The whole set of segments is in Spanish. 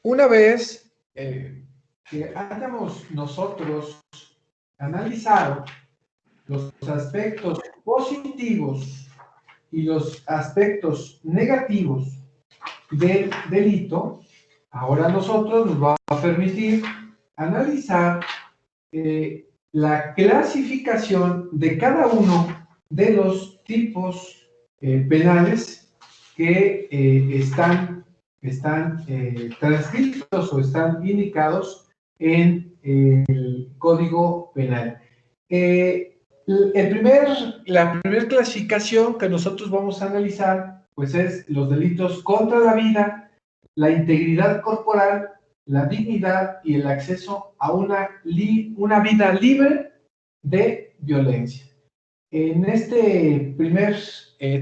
una vez que hayamos nosotros analizado los aspectos positivos y los aspectos negativos del delito, ahora nosotros nos va a permitir analizar la clasificación de cada uno de los tipos penales que están transcritos o están indicados en el Código Penal. La primera clasificación que nosotros vamos a analizar, pues es los delitos contra la vida, la integridad corporal, la dignidad y el acceso a una vida libre de violencia. En este primer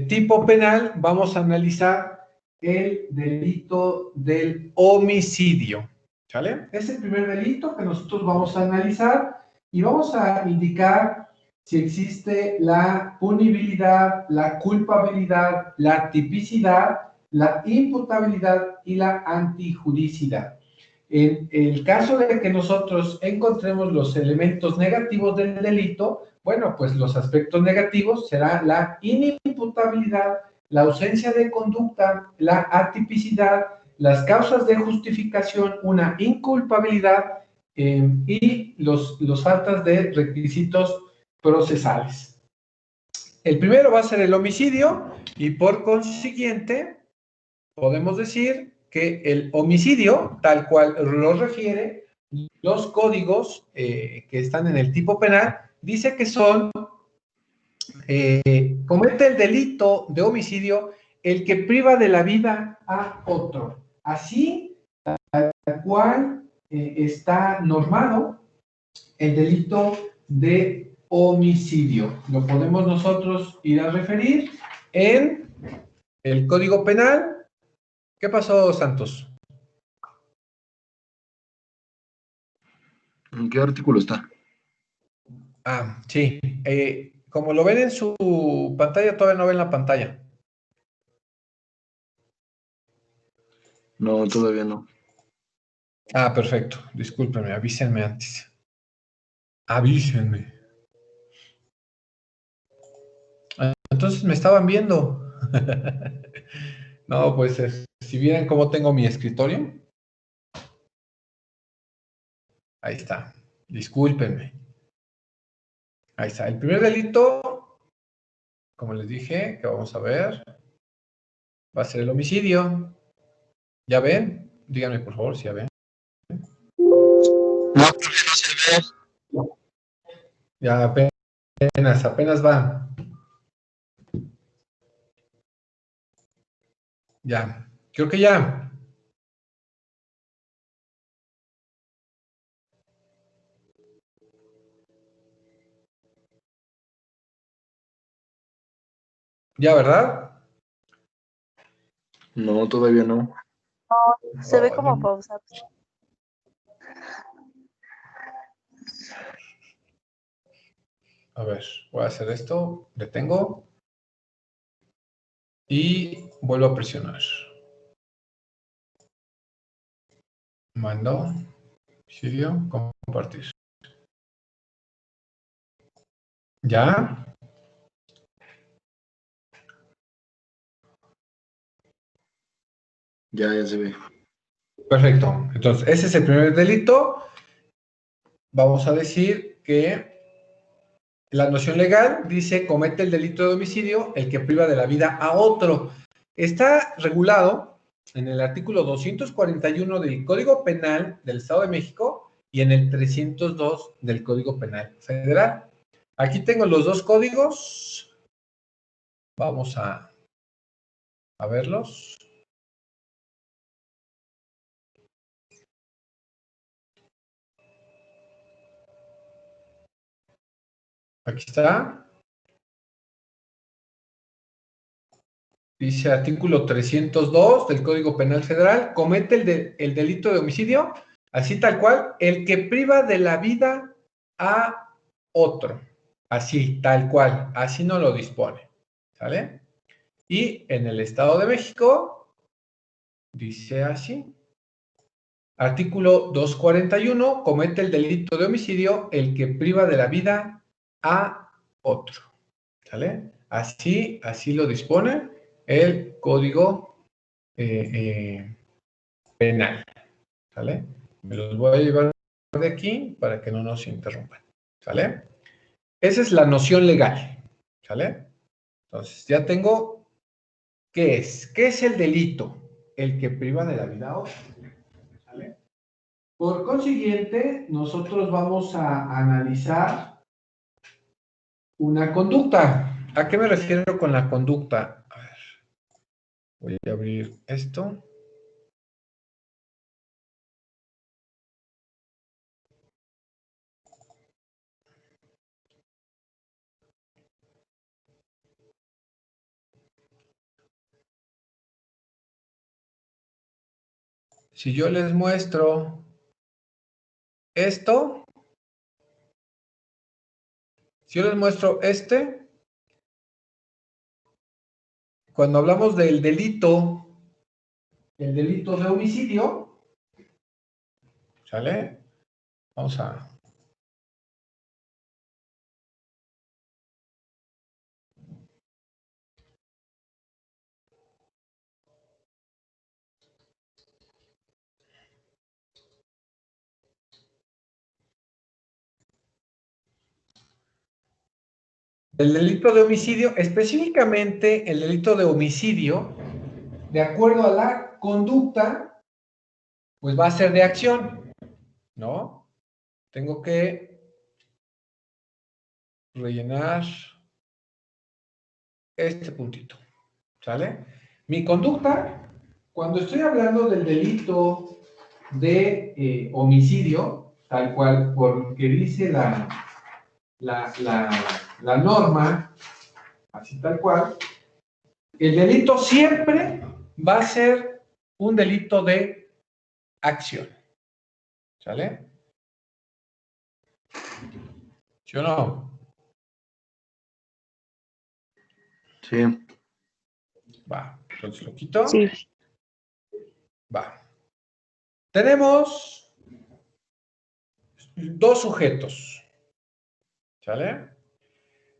tipo penal vamos a analizar el delito del homicidio, ¿sale? Es el primer delito que nosotros vamos a analizar y vamos a indicar si existe la punibilidad, la culpabilidad, la tipicidad, la imputabilidad y la antijuricidad. En el caso de que nosotros encontremos los elementos negativos del delito, bueno, pues los aspectos negativos serán la inimputabilidad, la ausencia de conducta, la atipicidad, las causas de justificación, una inculpabilidad y los faltas de requisitos procesales. El primero va a ser el homicidio y por consiguiente podemos decir que el homicidio, tal cual lo refiere los códigos que están en el tipo penal, dice que comete el delito de homicidio el que priva de la vida a otro. Así, tal cual está normado el delito de homicidio. Lo podemos nosotros ir a referir en el Código Penal. ¿Qué pasó, Santos? ¿En qué artículo está? Ah, sí. Como lo ven en su pantalla, todavía no ven la pantalla. No, todavía no. Ah, perfecto. Discúlpenme, avísenme antes. Avísenme. Entonces me estaban viendo. No, pues si vieran cómo tengo mi escritorio. Ahí está. Discúlpenme. Ahí está. El primer delito, como les dije, que vamos a ver, va a ser el homicidio. ¿Ya ven? Díganme, por favor, si ya ven. No, porque no se ve. Ya apenas va. Ya. Creo que ya. ¿Ya, verdad? No, todavía no. No, se ve como no. pausado. A ver, voy a hacer esto, detengo y vuelvo a presionar. Mando, homicidio, compartir. ¿Ya? Ya se ve. Perfecto. Entonces, ese es el primer delito. Vamos a decir que la noción legal dice comete el delito de homicidio el que priva de la vida a otro. Está regulado en el artículo 241 del Código Penal del Estado de México y en el 302 del Código Penal Federal. Aquí tengo los dos códigos. Vamos a verlos. Aquí está. Dice artículo 302 del Código Penal Federal, comete el delito de homicidio, así tal cual, el que priva de la vida a otro. Así, tal cual, así no lo dispone. ¿Sale? Y en el Estado de México, dice así. Artículo 241, comete el delito de homicidio el que priva de la vida a otro. ¿Sale? Así lo dispone el Código Penal. ¿Sale? Me los voy a llevar de aquí para que no nos interrumpan. ¿Sale? Esa es la noción legal. ¿Sale? Entonces, ya tengo ¿qué es? ¿Qué es el delito? El que priva de la vida a otro. ¿Sale? Por consiguiente, nosotros vamos a analizar una conducta. ¿A qué me refiero con la conducta? A ver, voy a abrir esto. Si yo les muestro esto, si yo les muestro cuando hablamos del delito, el delito de homicidio, ¿sale? Vamos a... El delito de homicidio, específicamente el delito de homicidio, de acuerdo a la conducta, pues va a ser de acción, ¿no? Tengo que rellenar este puntito, ¿sale? Mi conducta, cuando estoy hablando del delito de homicidio, tal cual, porque dice la norma, así tal cual, el delito siempre va a ser un delito de acción, ¿sale? ¿Sí o no? Sí. Va, entonces lo quito. Sí. Va. Tenemos dos sujetos, ¿sale?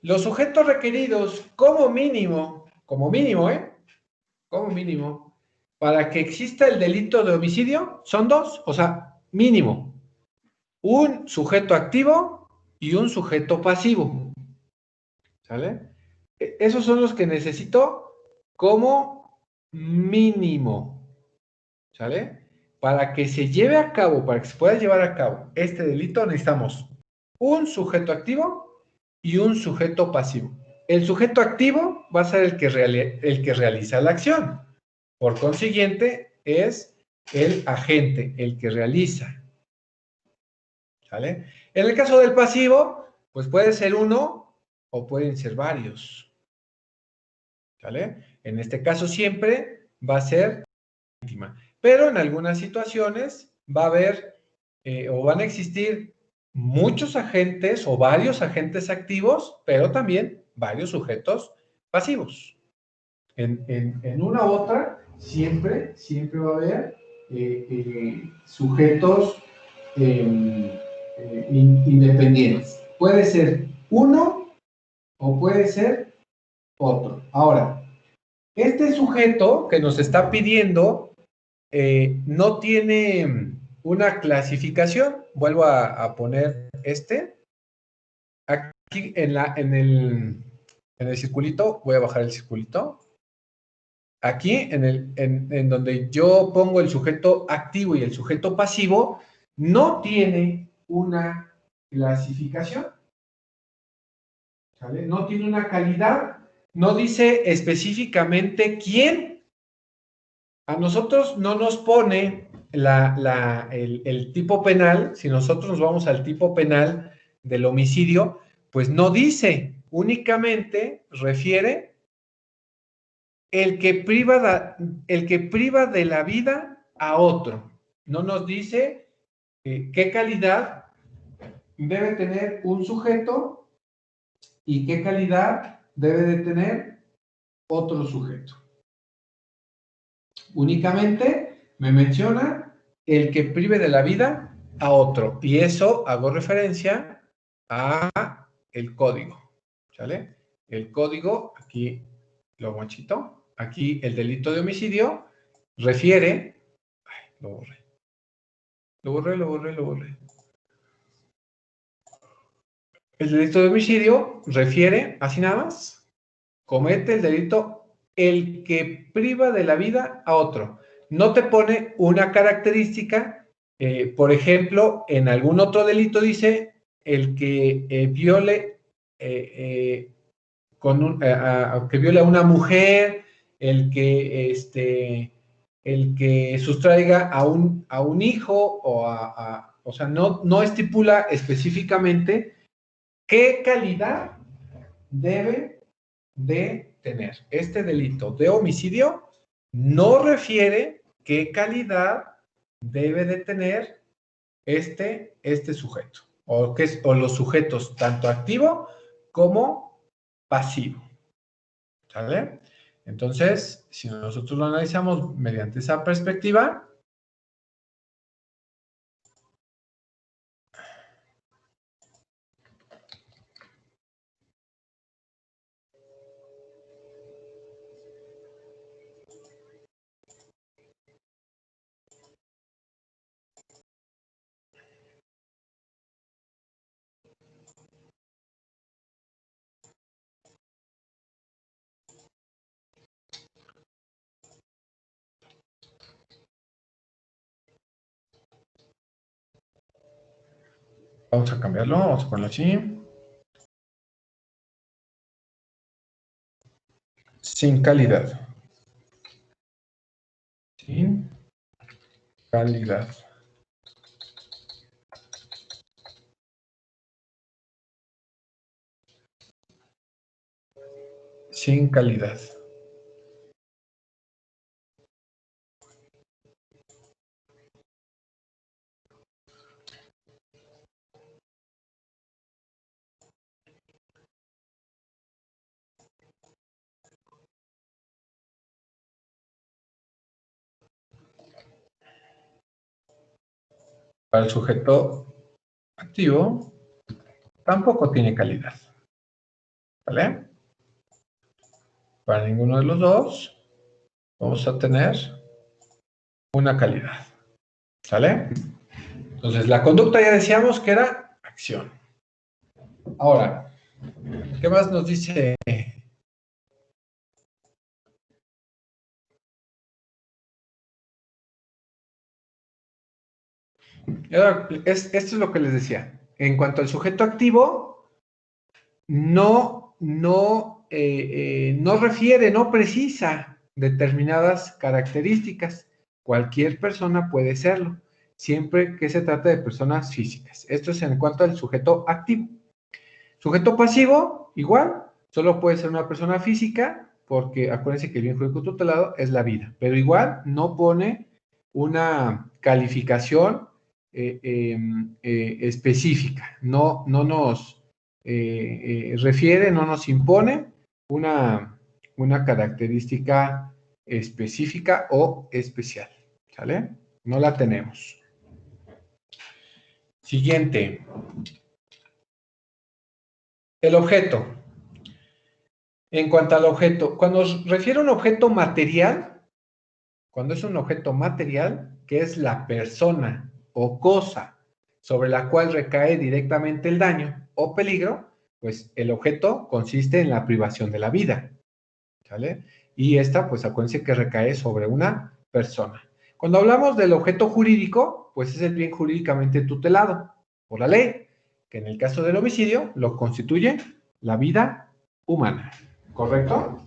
Los sujetos requeridos como mínimo, como mínimo, para que exista el delito de homicidio, son dos, o sea, mínimo. Un sujeto activo y un sujeto pasivo, ¿sale? Esos son los que necesito como mínimo, ¿sale? Para que se lleve a cabo, para que se pueda llevar a cabo este delito, necesitamos un sujeto activo y un sujeto pasivo. El sujeto activo va a ser el que realiza la acción. Por consiguiente, es el agente, el que realiza. ¿Sale? En el caso del pasivo, pues puede ser uno o pueden ser varios. ¿Sale? En este caso siempre va a ser víctima. Pero en algunas situaciones va a haber o van a existir muchos agentes o varios agentes activos, pero también varios sujetos pasivos. En una u otra, siempre va a haber sujetos independientes. Puede ser uno o puede ser otro. Ahora, este sujeto que nos está pidiendo no tiene una clasificación. Vuelvo a poner aquí en el circulito, voy a bajar el circulito. Aquí, en donde yo pongo el sujeto activo y el sujeto pasivo, no tiene una clasificación, ¿sale? No tiene una calidad, no dice específicamente quién. A nosotros no nos pone el tipo penal. Si nosotros nos vamos al tipo penal del homicidio, pues no dice, únicamente refiere el que priva de la vida a otro. No nos dice qué calidad debe tener un sujeto y qué calidad debe de tener otro sujeto. Únicamente me menciona el que prive de la vida a otro. Y eso hago referencia a el código, ¿sale? El código, aquí lo guachito, aquí el delito de homicidio refiere, ay, lo borré. El delito de homicidio refiere, así nada más, comete el delito el que priva de la vida a otro. No te pone una característica, por ejemplo, en algún otro delito dice el que viole que viole a una mujer, el que sustraiga a un hijo o sea, no estipula específicamente qué calidad debe de tener. Este delito de homicidio no refiere qué calidad debe de tener este sujeto, o los sujetos tanto activo como pasivo, ¿sale? Entonces, si nosotros lo analizamos mediante esa perspectiva, vamos a cambiarlo, vamos a ponerlo así. Sin calidad. Sin calidad. Sin calidad. Para el sujeto activo, tampoco tiene calidad. ¿Vale? Para ninguno de los dos, vamos a tener una calidad. ¿Sale? Entonces, la conducta ya decíamos que era acción. Ahora, ¿qué más nos dice? Esto es lo que les decía. En cuanto al sujeto activo, no refiere, no precisa determinadas características. Cualquier persona puede serlo, siempre que se trate de personas físicas. Esto es en cuanto al sujeto activo. Sujeto pasivo, igual, solo puede ser una persona física, porque acuérdense que el bien jurídico tutelado es la vida, pero igual no pone una calificación específica, no nos refiere, no nos impone una característica específica o especial, ¿sale? No la tenemos. Siguiente. El objeto. En cuanto al objeto, cuando refiere a un objeto material, cuando es un objeto material, que es la persona o cosa sobre la cual recae directamente el daño o peligro, pues el objeto consiste en la privación de la vida, ¿sale? Y esta, pues acuérdense que recae sobre una persona. Cuando hablamos del objeto jurídico, pues es el bien jurídicamente tutelado por la ley, que en el caso del homicidio lo constituye la vida humana. ¿Correcto?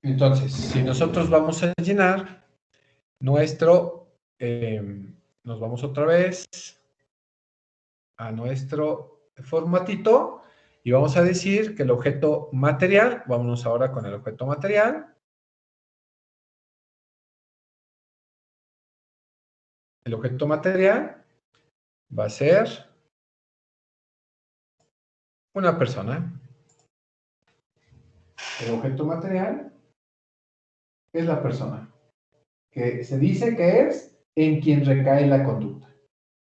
Entonces, si nosotros vamos a llenar nuestro, nos vamos otra vez a nuestro formatito y vamos a decir que el objeto material, vámonos ahora con el objeto material. El objeto material va a ser una persona. El objeto material es la persona, que se dice que es en quien recae la conducta.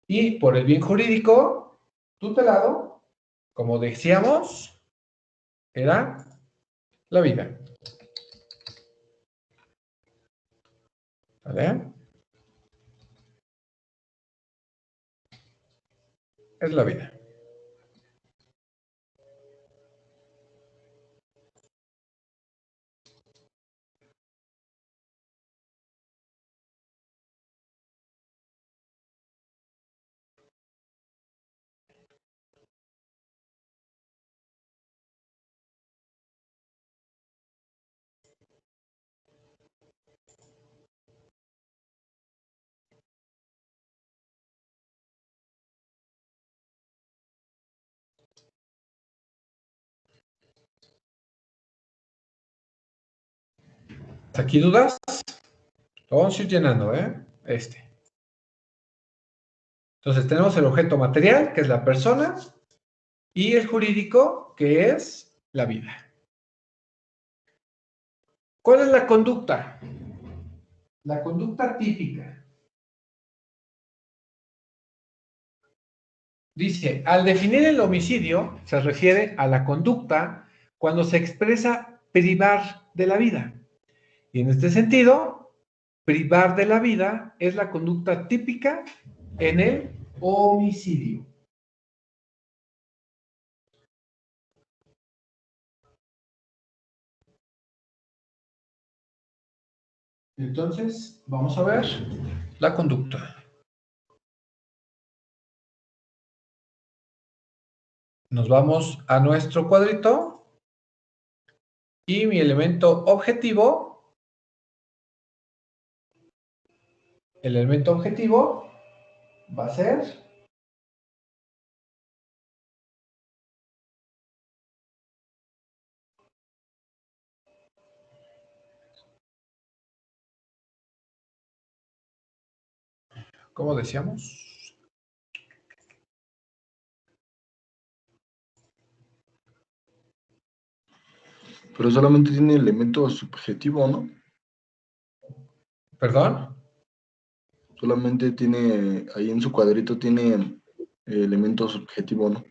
Y por el bien jurídico, tutelado, como decíamos, era la vida. ¿Vale? Es la vida. ¿Aquí dudas? Lo vamos a ir llenando, ¿eh? Entonces tenemos el objeto material, que es la persona, y el jurídico, que es la vida. ¿Cuál es la conducta? La conducta típica. Dice, al definir el homicidio, se refiere a la conducta cuando se expresa privar de la vida. Y en este sentido, privar de la vida es la conducta típica en el homicidio. Entonces, vamos a ver la conducta. Nos vamos a nuestro cuadrito y mi elemento objetivo, el elemento objetivo va a ser ¿cómo decíamos? Pero solamente tiene elemento subjetivo, ¿no? ¿Perdón? Solamente tiene, ahí en su cuadrito tiene elemento subjetivo, ¿no?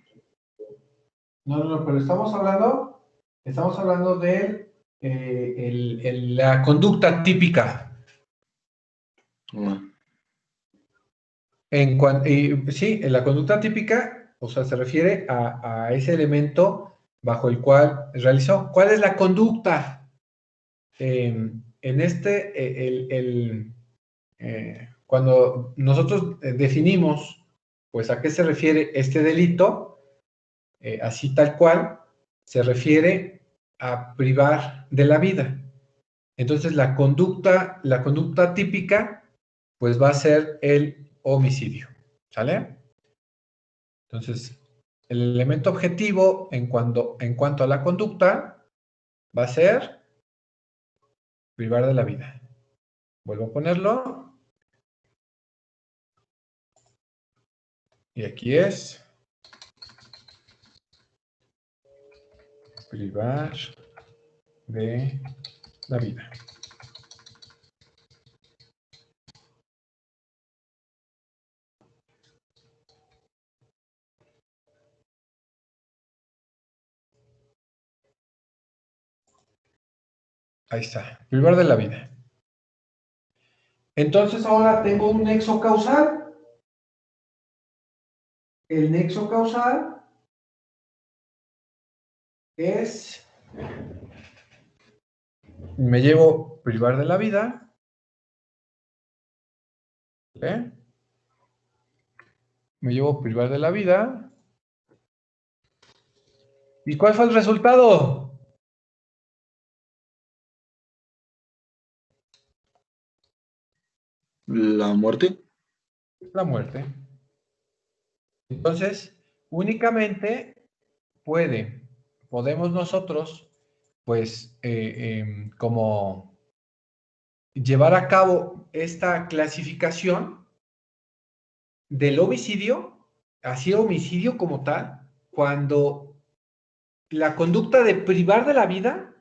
No, pero estamos hablando de la conducta típica. Ah, Sí, en la conducta típica, o sea, se refiere a ese elemento bajo el cual realizó. ¿Cuál es la conducta? En cuando nosotros definimos, pues, a qué se refiere este delito, así tal cual, se refiere a privar de la vida. Entonces, la conducta típica, pues, va a ser el homicidio. ¿Sale? Entonces, el elemento objetivo en cuanto a la conducta va a ser privar de la vida. Vuelvo a ponerlo. Y aquí es privar de la vida. Ahí está, privar de la vida. Entonces ahora tengo un nexo causal. El nexo causal es, me llevo privar de la vida, ¿eh? Me llevo privar de la vida. ¿Y cuál fue el resultado? ¿la muerte? La muerte. Entonces, únicamente podemos nosotros, pues, como llevar a cabo esta clasificación del homicidio, así homicidio como tal, cuando la conducta de privar de la vida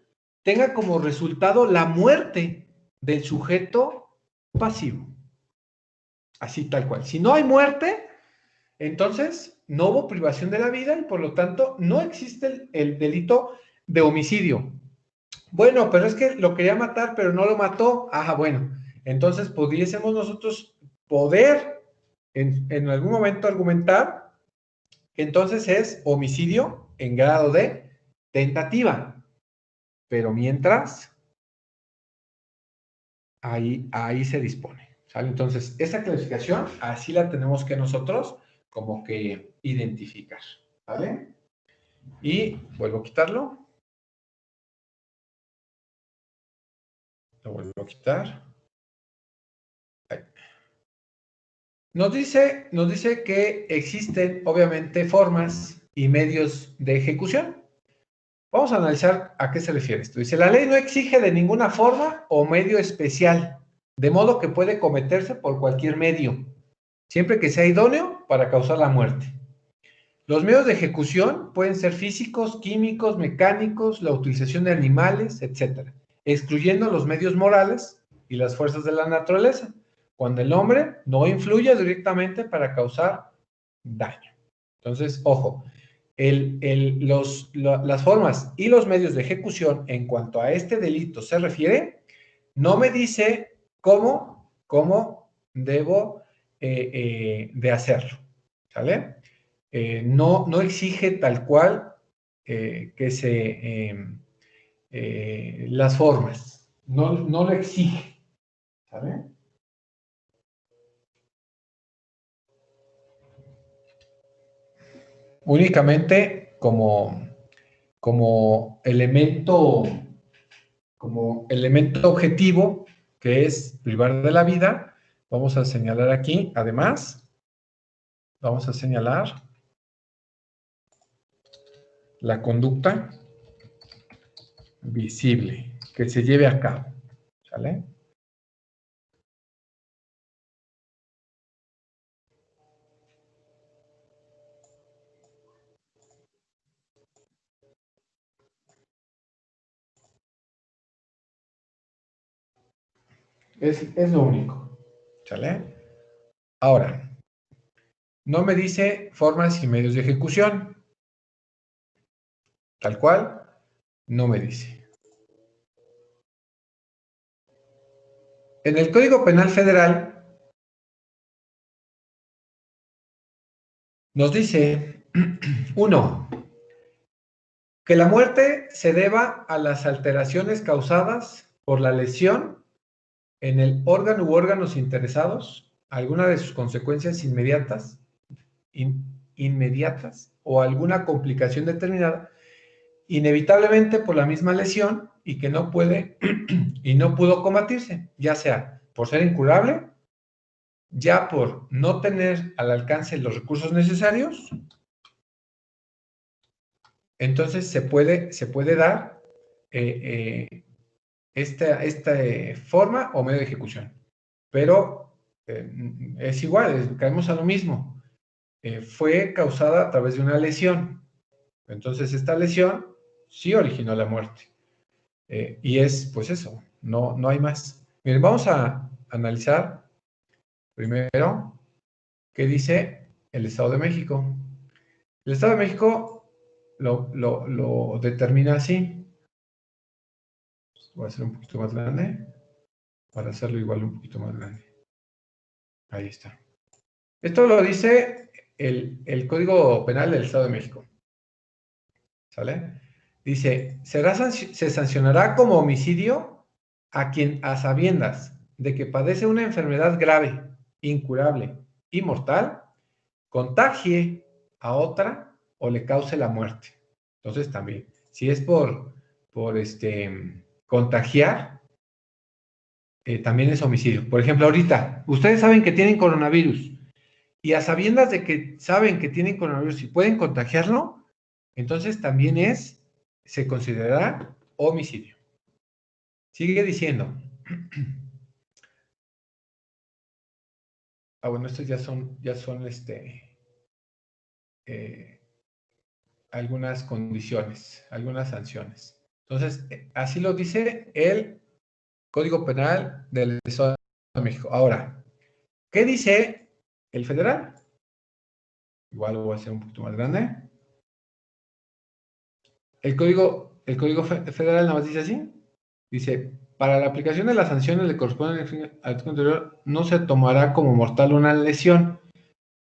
tenga como resultado la muerte del sujeto pasivo. Así tal cual. Si no hay muerte, entonces no hubo privación de la vida y por lo tanto no existe el delito de homicidio. Bueno, pero es que lo quería matar, pero no lo mató. Ajá, bueno. Entonces pudiésemos nosotros poder en algún momento argumentar que entonces es homicidio en grado de tentativa. Pero mientras, ahí se dispone, ¿sale? Entonces, esa clasificación, así la tenemos que nosotros como que identificar, ¿vale? Y vuelvo a quitarlo. Lo vuelvo a quitar. Ahí. Nos dice que existen, obviamente, formas y medios de ejecución. Vamos a analizar a qué se refiere esto. Dice, la ley no exige de ninguna forma o medio especial, de modo que puede cometerse por cualquier medio, siempre que sea idóneo para causar la muerte. Los medios de ejecución pueden ser físicos, químicos, mecánicos, la utilización de animales, etc., excluyendo los medios morales y las fuerzas de la naturaleza, cuando el hombre no influye directamente para causar daño. Entonces, ojo, las formas y los medios de ejecución en cuanto a este delito se refiere, no me dice cómo debo de hacerlo, ¿sale? No exige tal cual que las formas, no lo exige, ¿sale? Únicamente como elemento objetivo, que es privar de la vida, vamos a señalar aquí, además, vamos a señalar la conducta visible que se lleve a cabo, ¿sale? Es lo único, ¿sale? Ahora, no me dice formas y medios de ejecución, tal cual, no me dice. En el Código Penal Federal nos dice, 1, que la muerte se deba a las alteraciones causadas por la lesión en el órgano u órganos interesados, alguna de sus consecuencias inmediatas o alguna complicación determinada, inevitablemente por la misma lesión y que no puede y no pudo combatirse, ya sea por ser incurable, ya por no tener al alcance los recursos necesarios. Entonces se puede dar esta forma o medio de ejecución. Pero es igual, caemos a lo mismo. Fue causada a través de una lesión. Entonces esta lesión sí originó la muerte. Y es, pues eso, no hay más. Miren, vamos a analizar primero qué dice el Estado de México. El Estado de México lo determina así. Voy a hacer un poquito más grande para hacerlo igual un poquito más grande. Ahí está. Esto lo dice el Código Penal del Estado de México. ¿Sale? Dice, se sancionará como homicidio a quien a sabiendas de que padece una enfermedad grave, incurable y mortal, contagie a otra o le cause la muerte. Entonces también, si es por contagiar, también es homicidio. Por ejemplo, ahorita, ustedes saben que tienen coronavirus y a sabiendas de que saben que tienen coronavirus y pueden contagiarlo, entonces también se considerará homicidio. Sigue diciendo. Bueno, estos ya son algunas condiciones, algunas sanciones. Entonces, así lo dice el Código Penal del Estado de México. Ahora, ¿qué dice el federal? Igual lo voy a hacer un poquito más grande. El código federal nada más dice así. Dice, para la aplicación de las sanciones le corresponde al artículo anterior, no se tomará como mortal una lesión.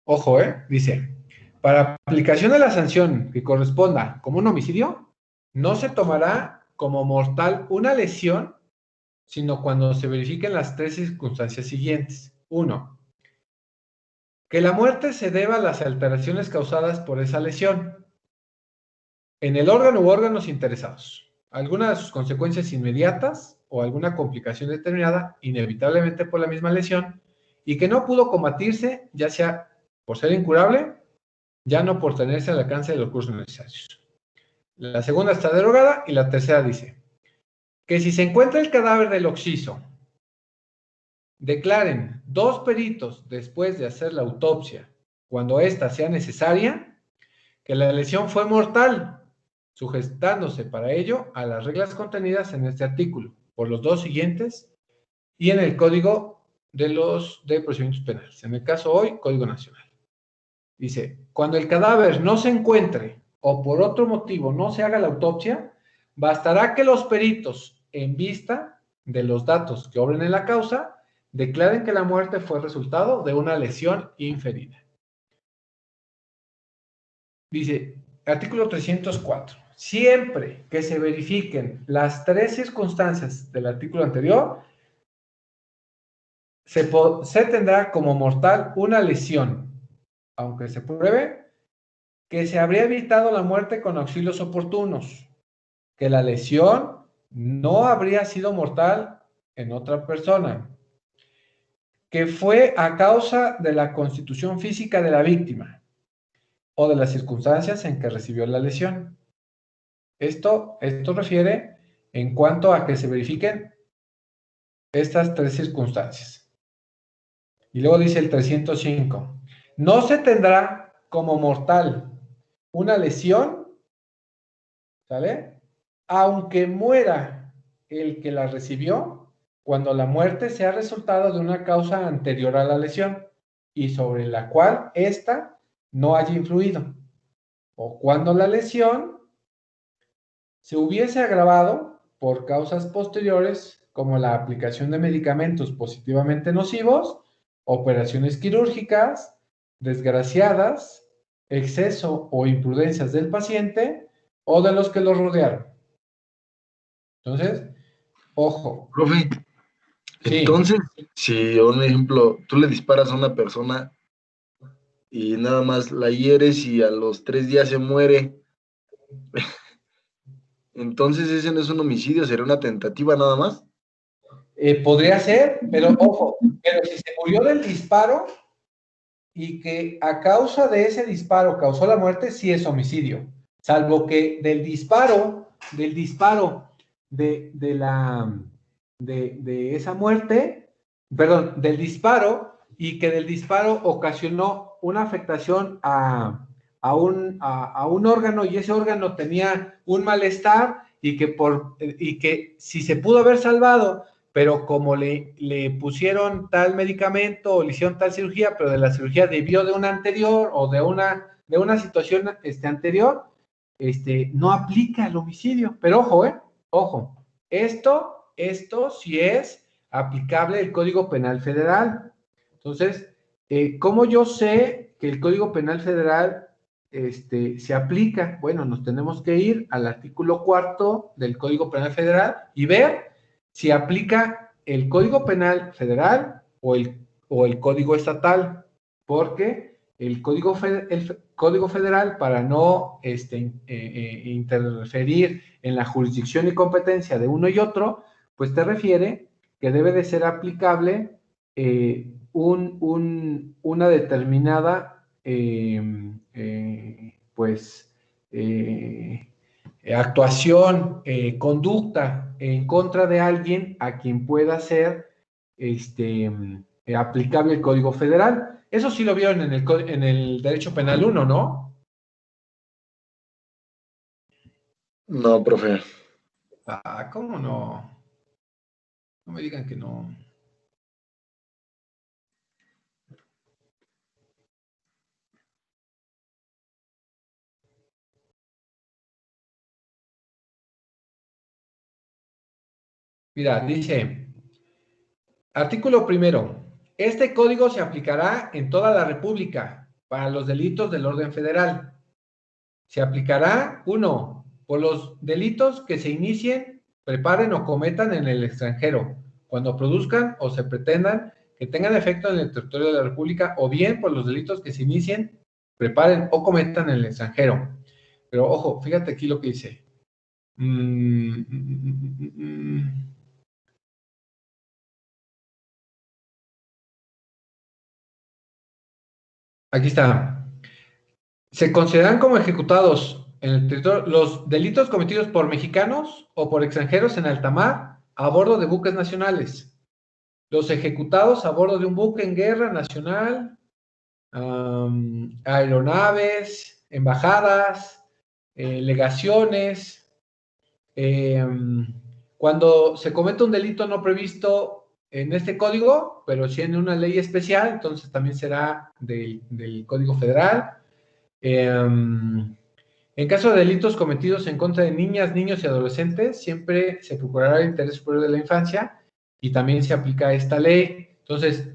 Ojo, dice, para aplicación de la sanción que corresponda como un homicidio, no se tomará como mortal una lesión, sino cuando se verifiquen las tres circunstancias siguientes. 1. Que la muerte se deba a las alteraciones causadas por esa lesión en el órgano u órganos interesados, alguna de sus consecuencias inmediatas o alguna complicación determinada, inevitablemente por la misma lesión, y que no pudo combatirse, ya sea por ser incurable, ya no por tenerse al alcance de los recursos necesarios. La segunda está derogada y la tercera dice que si se encuentra el cadáver del occiso, declaren 2 peritos después de hacer la autopsia, cuando ésta sea necesaria, que la lesión fue mortal, sujetándose para ello a las reglas contenidas en este artículo, por los 2 siguientes, y en el Código de Procedimientos Penales. En el caso hoy, Código Nacional. Dice, cuando el cadáver no se encuentre o por otro motivo no se haga la autopsia, bastará que los peritos, en vista de los datos que obren en la causa, declaren que la muerte fue resultado de una lesión inferida. Dice, artículo 304. Siempre que se verifiquen las 3 circunstancias del artículo anterior, se tendrá como mortal una lesión, aunque se pruebe que se habría evitado la muerte con auxilios oportunos, que la lesión no habría sido mortal en otra persona, que fue a causa de la constitución física de la víctima o de las circunstancias en que recibió la lesión. Esto refiere en cuanto a que se verifiquen estas 3 circunstancias. Y luego dice el 305. No se tendrá como mortal una lesión, ¿sale? Aunque muera el que la recibió, cuando la muerte sea resultado de una causa anterior a la lesión y sobre la cual ésta no haya influido, o cuando la lesión se hubiese agravado por causas posteriores como la aplicación de medicamentos positivamente nocivos, operaciones quirúrgicas, desgraciadas, exceso o imprudencias del paciente o de los que lo rodearon. Entonces, ojo. Profe, Sí. entonces, si, un ejemplo, tú le disparas a una persona y nada más la hieres y a los 3 días se muere, entonces ese no es un homicidio, sería una tentativa nada más. Podría ser, pero ojo, pero si se murió del disparo y que a causa de ese disparo causó la muerte, sí es homicidio. Salvo que del disparo de esa muerte, perdón, del disparo, y que del disparo ocasionó una afectación a un órgano y ese órgano tenía un malestar y que si se pudo haber salvado, pero como le pusieron tal medicamento o le hicieron tal cirugía, pero de la cirugía debió de una anterior o de una situación anterior, no aplica el homicidio. Pero ojo, esto sí es aplicable el Código Penal Federal. Entonces, ¿cómo yo sé que el Código Penal Federal se aplica? Bueno, nos tenemos que ir al artículo 4 del Código Penal Federal y ver si aplica el Código Penal Federal o el Código Estatal, porque el Código Federal, para no interferir en la jurisdicción y competencia de uno y otro, pues te refiere que debe de ser aplicable una determinada actuación, conducta en contra de alguien a quien pueda ser aplicable el Código Federal. Eso sí lo vieron en el Derecho Penal 1, ¿no? No, profe. Ah, ¿cómo no? No me digan que no. Mira, dice, artículo primero. Este código se aplicará en toda la República para los delitos del orden federal. Se aplicará, 1, por los delitos que se inicien, preparen o cometan en el extranjero, cuando produzcan o se pretendan que tengan efecto en el territorio de la República, o bien por los delitos que se inicien, preparen o cometan en el extranjero. Pero ojo, fíjate aquí lo que dice. Aquí está. Se consideran como ejecutados en el territorio los delitos cometidos por mexicanos o por extranjeros en alta mar a bordo de buques nacionales. Los ejecutados a bordo de un buque en guerra nacional, aeronaves, embajadas, legaciones. Cuando se comete un delito no previsto en este código, pero sí en una ley especial, entonces también será del Código Federal. En caso de delitos cometidos en contra de niñas, niños y adolescentes, siempre se procurará el interés superior de la infancia y también se aplica esta ley. Entonces,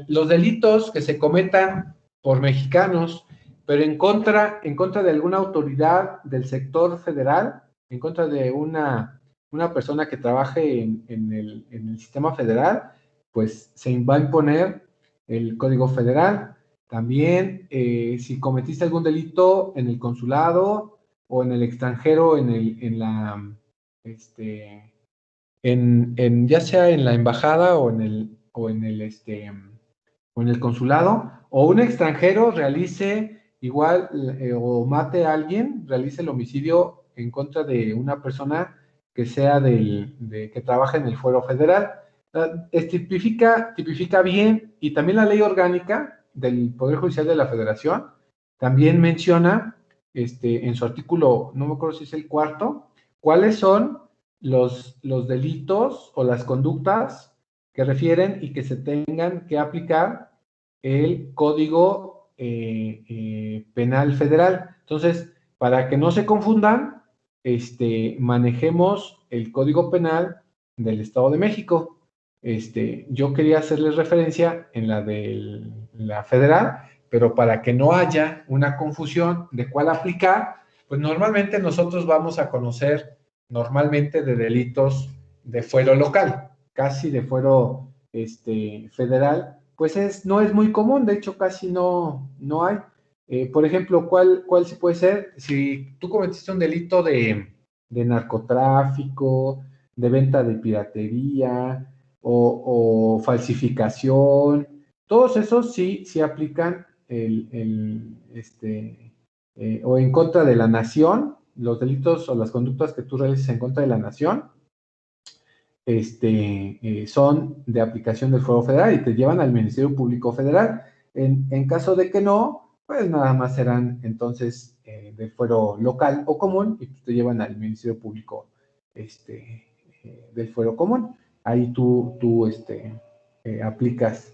los delitos que se cometan por mexicanos, pero en contra de alguna autoridad del sector federal, en contra de una persona que trabaje en el sistema federal, pues se va a imponer el Código Federal. También, si cometiste algún delito en el consulado o en el extranjero, ya sea en la embajada o en el consulado, o un extranjero realice igual o mate a alguien, realice el homicidio en contra de una persona que sea que trabaja en el fuero federal. Tipifica bien, y también la ley orgánica del Poder Judicial de la Federación también menciona en su artículo, no me acuerdo si es el 4, cuáles son los delitos o las conductas que refieren y que se tengan que aplicar el Código Penal Federal. Entonces, para que no se confundan, manejemos el Código Penal del Estado de México. Yo quería hacerles referencia en la federal, pero para que no haya una confusión de cuál aplicar, pues normalmente nosotros vamos a conocer normalmente de delitos de fuero local, casi de fuero federal, pues no es muy común, de hecho casi no hay. Por ejemplo, ¿cuál sí puede ser? Si tú cometiste un delito de narcotráfico, de venta de piratería o falsificación, todos esos sí aplican o en contra de la nación, los delitos o las conductas que tú realices en contra de la nación, son de aplicación del fuero federal y te llevan al Ministerio Público Federal. En caso de que no, pues nada más serán entonces de fuero local o común y te llevan al Ministerio Público del fuero común. Ahí tú aplicas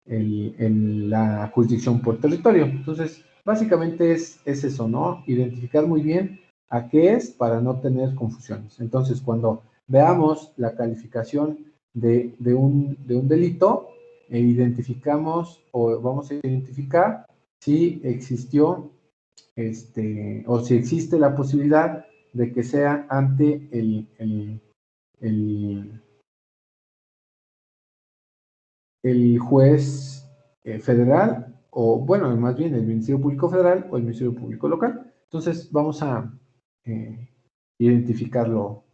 la jurisdicción por territorio. Entonces, básicamente es eso, ¿no? Identificar muy bien a qué es para no tener confusiones. Entonces, cuando veamos la calificación de un delito, identificamos o vamos a identificar si existió o si existe la posibilidad de que sea ante el juez federal, o bueno, más bien el Ministerio Público Federal o el Ministerio Público Local. Entonces vamos a identificarlo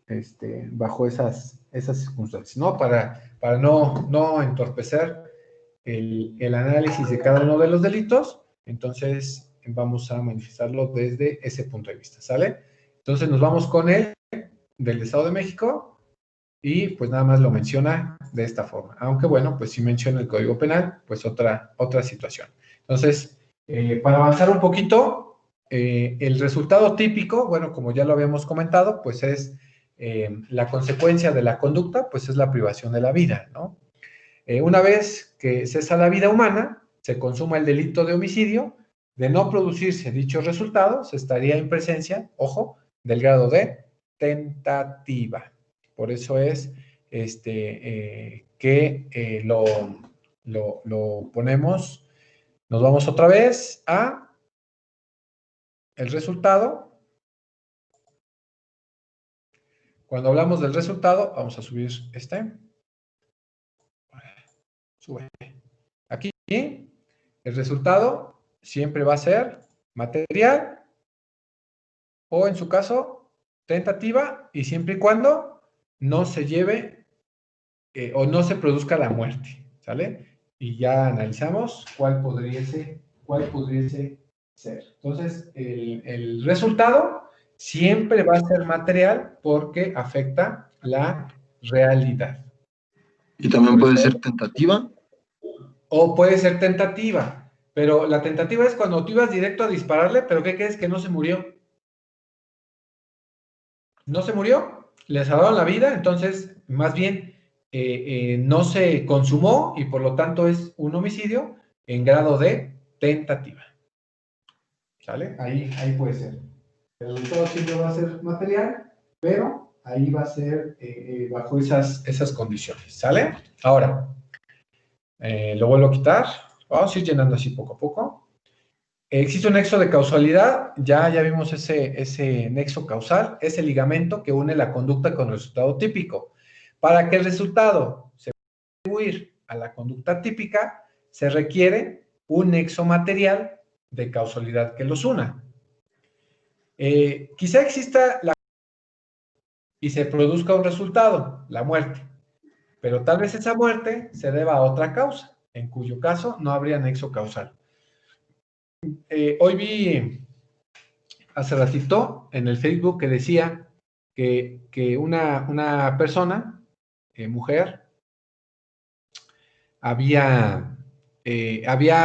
bajo esas circunstancias, ¿no? Para no entorpecer el análisis de cada uno de los delitos, entonces vamos a manifestarlo desde ese punto de vista, ¿sale? Entonces nos vamos con el del Estado de México, y pues nada más lo menciona de esta forma. Aunque bueno, pues sí menciona el Código Penal, pues otra situación. Entonces, para avanzar un poquito, el resultado típico, bueno, como ya lo habíamos comentado, pues es la consecuencia de la conducta, pues es la privación de la vida, ¿no? Una vez que cesa la vida humana, se consuma el delito de homicidio. De no producirse dichos resultados, se estaría en presencia, ojo, del grado de tentativa. Por eso es que lo ponemos. Nos vamos otra vez a el resultado. Cuando hablamos del resultado, vamos a subir sube. Aquí, el resultado siempre va a ser material o, en su caso, tentativa, y siempre y cuando no se lleve o no se produzca la muerte, ¿sale? Y ya analizamos cuál pudiese ser. Entonces, el resultado siempre va a ser material porque afecta la realidad. ¿Y también puede ser tentativa? O puede ser tentativa, pero la tentativa es cuando tú ibas directo a dispararle, pero ¿qué crees? Que no se murió. No se murió, le salvaron la vida, entonces, más bien, no se consumó y por lo tanto es un homicidio en grado de tentativa. ¿Sale? Ahí puede ser. El resultado siempre va a ser material, pero ahí va a ser bajo esas condiciones. ¿Sale? Ahora, lo vuelvo a quitar. Vamos a ir llenando así poco a poco. Existe un nexo de causalidad, ya vimos ese nexo causal, ese ligamento que une la conducta con el resultado típico. Para que el resultado se pueda atribuir a la conducta típica, se requiere un nexo material de causalidad que los una. Quizá exista y se produzca un resultado, la muerte, pero tal vez esa muerte se deba a otra causa, en cuyo caso no habría nexo causal. Hoy vi hace ratito en el Facebook que decía que una persona, mujer, había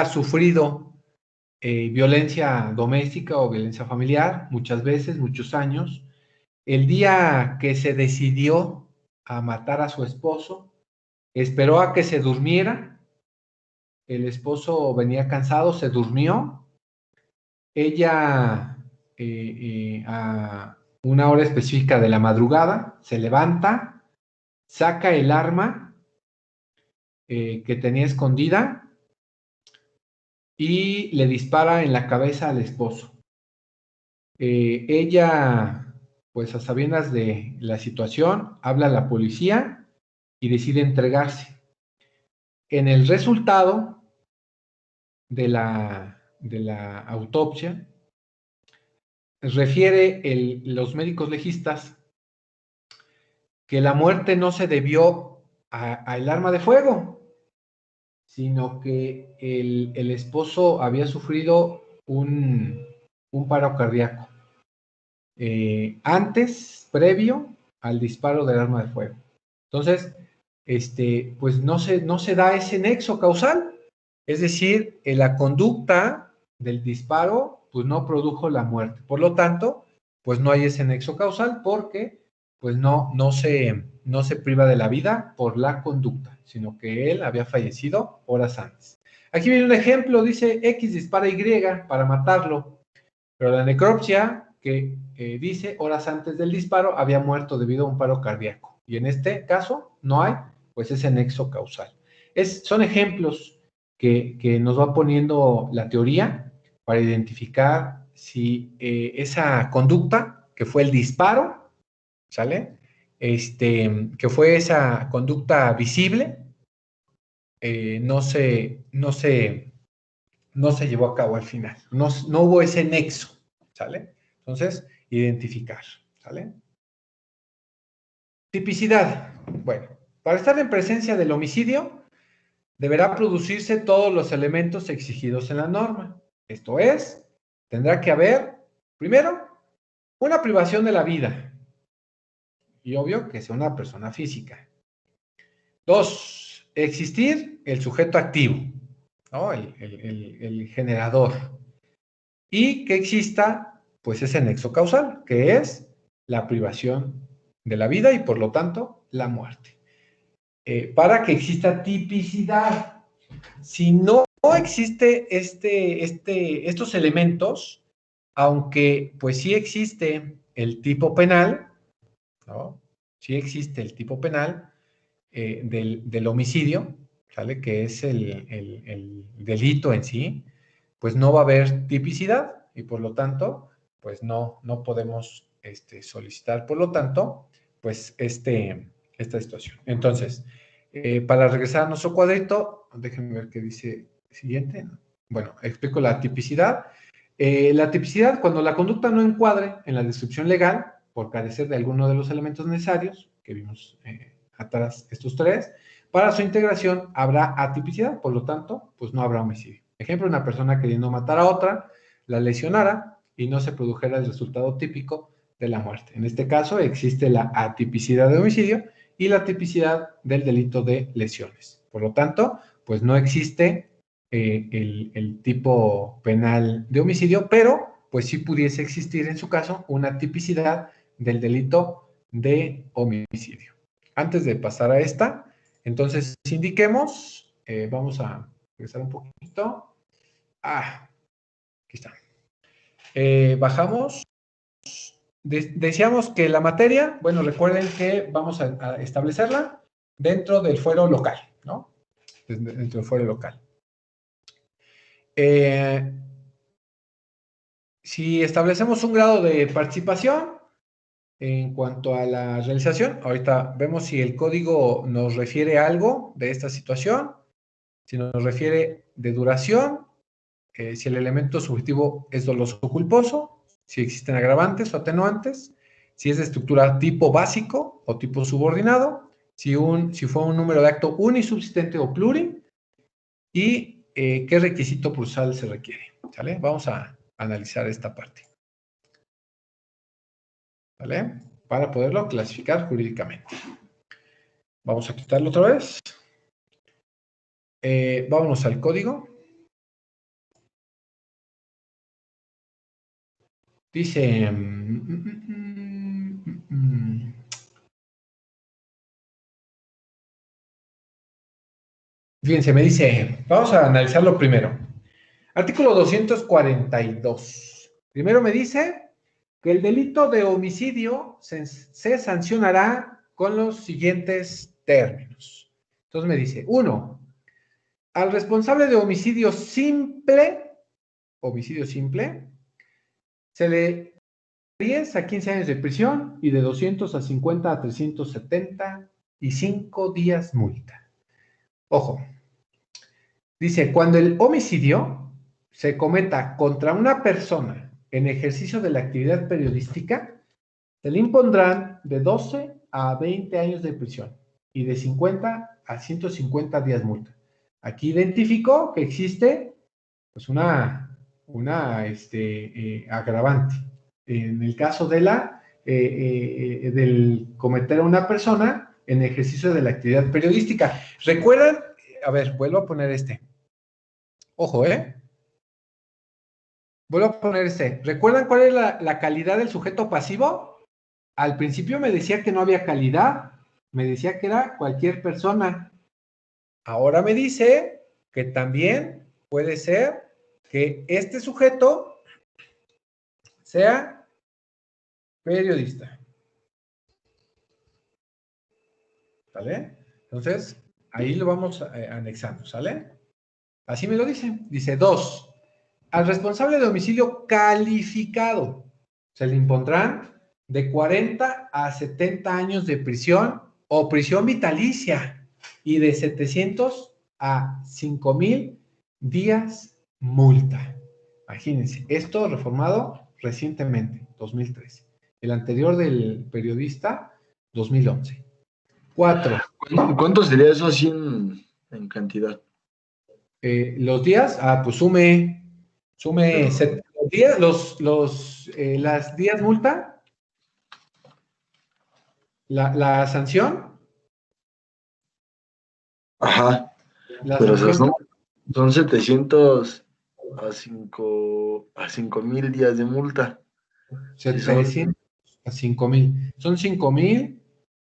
sufrido violencia doméstica o violencia familiar muchas veces, muchos años. El día que se decidió a matar a su esposo, esperó a que se durmiera. El esposo venía cansado, se durmió. Ella, a una hora específica de la madrugada, se levanta, saca el arma que tenía escondida y le dispara en la cabeza al esposo. Ella, pues a sabiendas de la situación, habla a la policía y decide entregarse. En el resultado de la autopsia, refiere los médicos legistas que la muerte no se debió al arma de fuego, sino que el esposo había sufrido un paro cardíaco previo al disparo del arma de fuego. Entonces, pues no se da ese nexo causal, es decir, la conducta del disparo pues no produjo la muerte. Por lo tanto, pues no hay ese nexo causal porque pues no se priva de la vida por la conducta, sino que él había fallecido horas antes. Aquí viene un ejemplo, dice X dispara Y para matarlo, pero la necropsia que dice horas antes del disparo había muerto debido a un paro cardíaco. Y en este caso no hay pues ese nexo causal. Son ejemplos que nos va poniendo la teoría para identificar si esa conducta, que fue el disparo, ¿sale? Que fue esa conducta visible, no se llevó a cabo al final. No hubo ese nexo, ¿sale? Entonces, identificar, ¿sale? Tipicidad. Bueno, para estar en presencia del homicidio, deberá producirse todos los elementos exigidos en la norma. Esto es, tendrá que haber, primero, una privación de la vida. Y obvio que sea una persona física. 2, existir el sujeto activo, ¿no? El generador. y que exista, pues, ese nexo causal, que es la privación de la vida y, por lo tanto, la muerte. Para que exista tipicidad. Si no existe estos elementos, aunque pues sí existe el tipo penal, ¿no? Sí existe el tipo penal del homicidio, ¿sale? Que es el delito en sí, pues no va a haber tipicidad y por lo tanto, pues no podemos solicitar, por lo tanto, pues esta situación. Entonces, para regresar a nuestro cuadrito, déjenme ver qué dice siguiente. Bueno, explico la tipicidad. La tipicidad, cuando la conducta no encuadre en la descripción legal, por carecer de alguno de los elementos necesarios, que vimos atrás estos tres, para su integración habrá atipicidad, por lo tanto, pues no habrá homicidio. Ejemplo, una persona queriendo matar a otra, la lesionara y no se produjera el resultado típico de la muerte. En este caso existe la atipicidad de homicidio y la tipicidad del delito de lesiones. Por lo tanto, pues no existe el tipo penal de homicidio, pero pues sí pudiese existir en su caso una tipicidad del delito de homicidio. Antes de pasar a esta, entonces indiquemos, vamos a regresar un poquito. Aquí está. Bajamos. Decíamos que la materia, bueno, recuerden que vamos a establecerla dentro del fuero local, ¿no? Dentro del fuero local. Si establecemos un grado de participación en cuanto a la realización, ahorita vemos si el código nos refiere a algo de esta situación, si nos refiere de duración, si el elemento subjetivo es doloso o culposo, si existen agravantes o atenuantes, si es de estructura tipo básico o tipo subordinado, si fue un número de acto unisubsistente o pluri, y qué requisito procesal se requiere. ¿Sale? Vamos a analizar esta parte. ¿Vale? Para poderlo clasificar jurídicamente. Vamos a quitarlo otra vez. Vámonos al código. Dice... Fíjense, me dice, vamos a analizarlo primero. Artículo 242. Primero me dice que el delito de homicidio se sancionará con los siguientes términos. Entonces me dice, 1. Al responsable de homicidio simple, se le 10 a 15 años de prisión y de 200 a 50 a 375 días multa. Ojo, dice, cuando el homicidio se cometa contra una persona en ejercicio de la actividad periodística, se le impondrán de 12 a 20 años de prisión y de 50 a 150 días multa. Aquí identificó que existe pues una agravante. En el caso de del cometer a una persona en ejercicio de la actividad periodística. ¿Recuerdan? A ver, vuelvo a poner Ojo, vuelvo a poner ¿Recuerdan cuál es la calidad del sujeto pasivo? Al principio me decía que no había calidad. Me decía que era cualquier persona. Ahora me dice que también puede ser que este sujeto sea periodista. ¿Sale? Entonces, ahí lo vamos anexando, ¿sale? Así me lo dice. Dice 2. Al responsable de homicidio calificado se le impondrán de 40 a 70 años de prisión o prisión vitalicia y de 700 a 5,000 días multa. Imagínense, esto reformado recientemente, 2013. El anterior del periodista, 2011. 4. ¿Cuánto sería eso así en cantidad? Los días, pues sume los días, las días multa, la sanción. Ajá, La pero o sea, sanción, son 700. a 5,000 días de multa. Si son 700 a 5,000. Son 5,000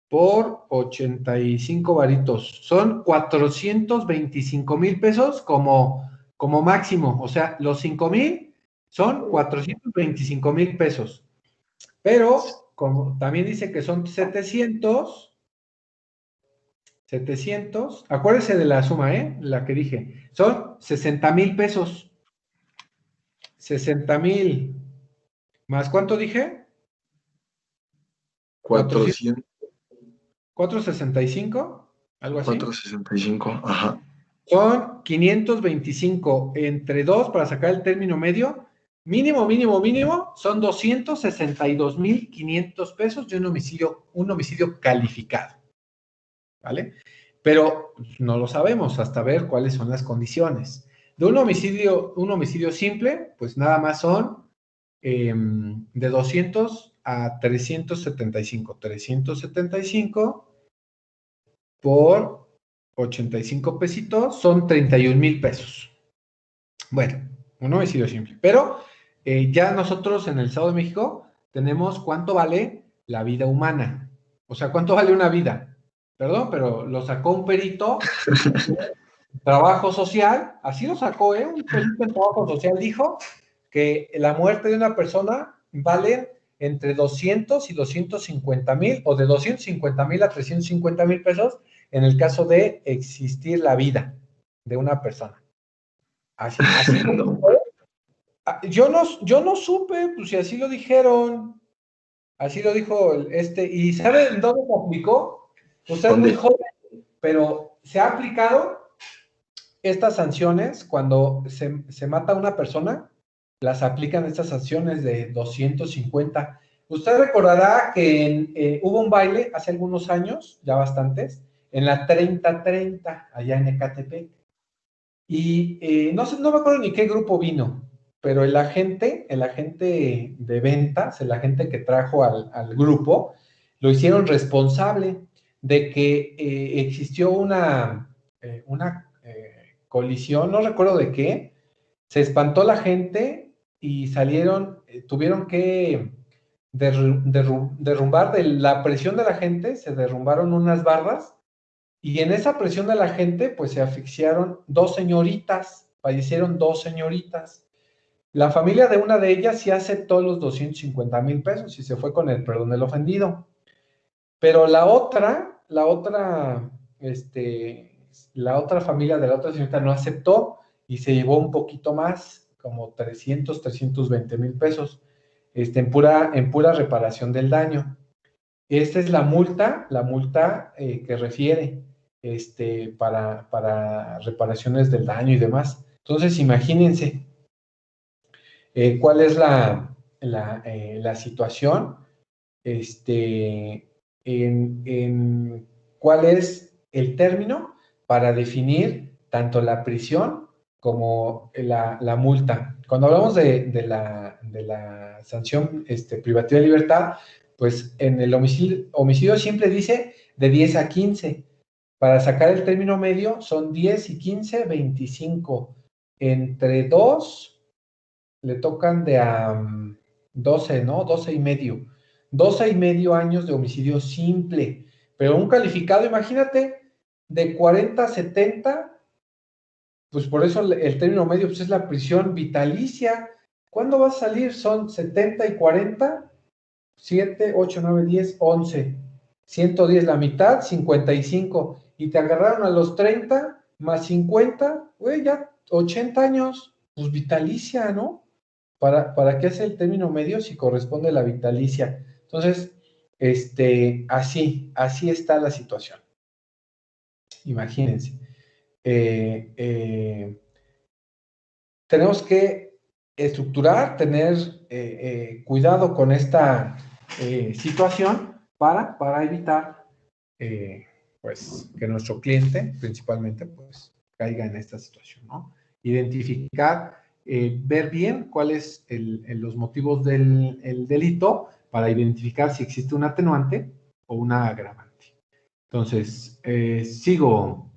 por 85 varitos. Son 425,000 pesos como máximo. O sea, los 5,000 son 425,000 pesos. Pero, como también dice que son 700, acuérdese de la suma, la que dije. Son 60,000 pesos. 60,000. ¿Más cuánto dije? 400, 465, algo así. 465, ajá. Son 525 entre 2 para sacar el término medio. Mínimo, son 262,500 pesos de un homicidio calificado. ¿Vale? Pero no lo sabemos hasta ver cuáles son las condiciones. De un homicidio simple, pues nada más son de 200 a 375. 375 por 85 pesitos son 31,000 pesos. Bueno, un homicidio simple. Pero ya nosotros en el Estado de México tenemos cuánto vale la vida humana. O sea, cuánto vale una vida. Perdón, pero lo sacó un perito trabajo social, así lo sacó, un perito en trabajo social dijo que la muerte de una persona vale entre 200 y 250,000 o de 250,000 a 350,000 pesos en el caso de existir la vida de una persona. Así No. yo no supe, pues si así lo dijeron, así lo dijo ¿y saben dónde se aplicó? Usted es muy joven, pero se ha aplicado estas sanciones cuando se mata a una persona, las aplican estas sanciones de 250. Usted recordará que hubo un baile hace algunos años, ya bastantes, en la 3030, allá en Ecatepec. Y no me acuerdo ni qué grupo vino, pero el agente de ventas, el agente que trajo al grupo, lo hicieron responsable de que existió una colisión, no recuerdo de qué, se espantó la gente y tuvieron que derrumbar de la presión de la gente, se derrumbaron unas barras y en esa presión de la gente, pues se asfixiaron fallecieron dos señoritas. La familia de una de ellas sí aceptó los 250,000 pesos y se fue con el perdón del ofendido. Pero la otra familia de la otra señorita no aceptó y se llevó un poquito más, como 320,000 pesos, en pura reparación del daño. Esta es la multa que refiere para reparaciones del daño y demás. Entonces, imagínense cuál es la situación, cuál es el término para definir tanto la prisión como la multa. Cuando hablamos de la sanción privativa de libertad, pues en el homicidio simple dice de 10 a 15. Para sacar el término medio son 10 y 15, 25. Entre 2 le tocan de a 12, ¿no? 12 y medio. 12 y medio años de homicidio simple. Pero un calificado, imagínate, de 40 a 70, pues por eso el término medio pues es la prisión vitalicia. ¿Cuándo va a salir? Son 70 y 40, 7, 8, 9, 10, 11. 110, la mitad, 55. Y te agarraron a los 30 más 50, güey, ya 80 años. Pues vitalicia, ¿no? ¿Para qué hace el término medio si corresponde la vitalicia? Entonces, así está la situación. Imagínense. Tenemos que estructurar, tener cuidado con esta situación para evitar pues que nuestro cliente principalmente pues caiga en esta situación, ¿no? Identificar, ver bien cuáles los motivos del delito para identificar si existe un atenuante o una agravante. Entonces, sigo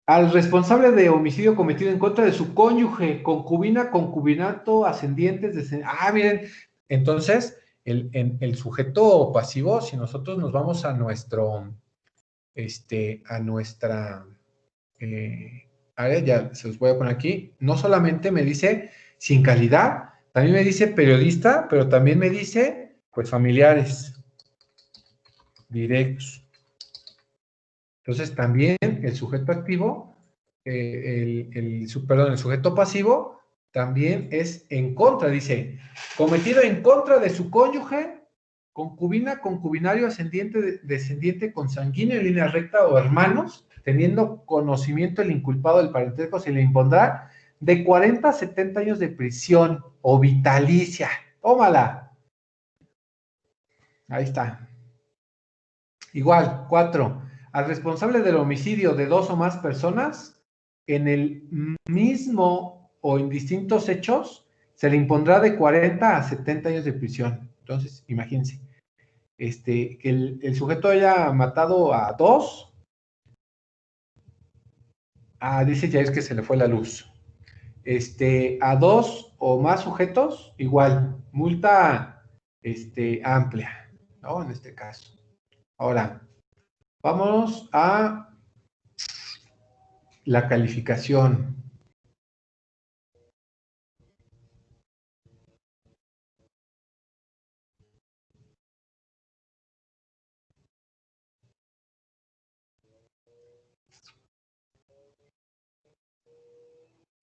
Al responsable de homicidio cometido en contra de su cónyuge, concubina, concubinato, ascendientes, miren, entonces el sujeto pasivo, si nosotros nos vamos a nuestro, a nuestra área, ya se los voy a poner aquí, no solamente me dice sin calidad, también me dice periodista, pero también me dice, pues, familiares directos. Entonces, también el sujeto activo, el sujeto pasivo, también es en contra, dice, cometido en contra de su cónyuge, concubina, concubinario, ascendiente, descendiente, consanguíneo en línea recta o hermanos, teniendo conocimiento el inculpado del parentesco, se le impondrá de 40 a 70 años de prisión o vitalicia. Tómala. Ahí está. Igual, 4. Al responsable del homicidio de 2 o más personas, en el mismo o en distintos hechos, se le impondrá de 40 a 70 años de prisión. Entonces, imagínense, que el sujeto haya matado a 2. Dice ya es que se le fue la luz. A 2 o más sujetos, igual, multa, amplia, ¿no? En este caso. Ahora, vamos a la calificación.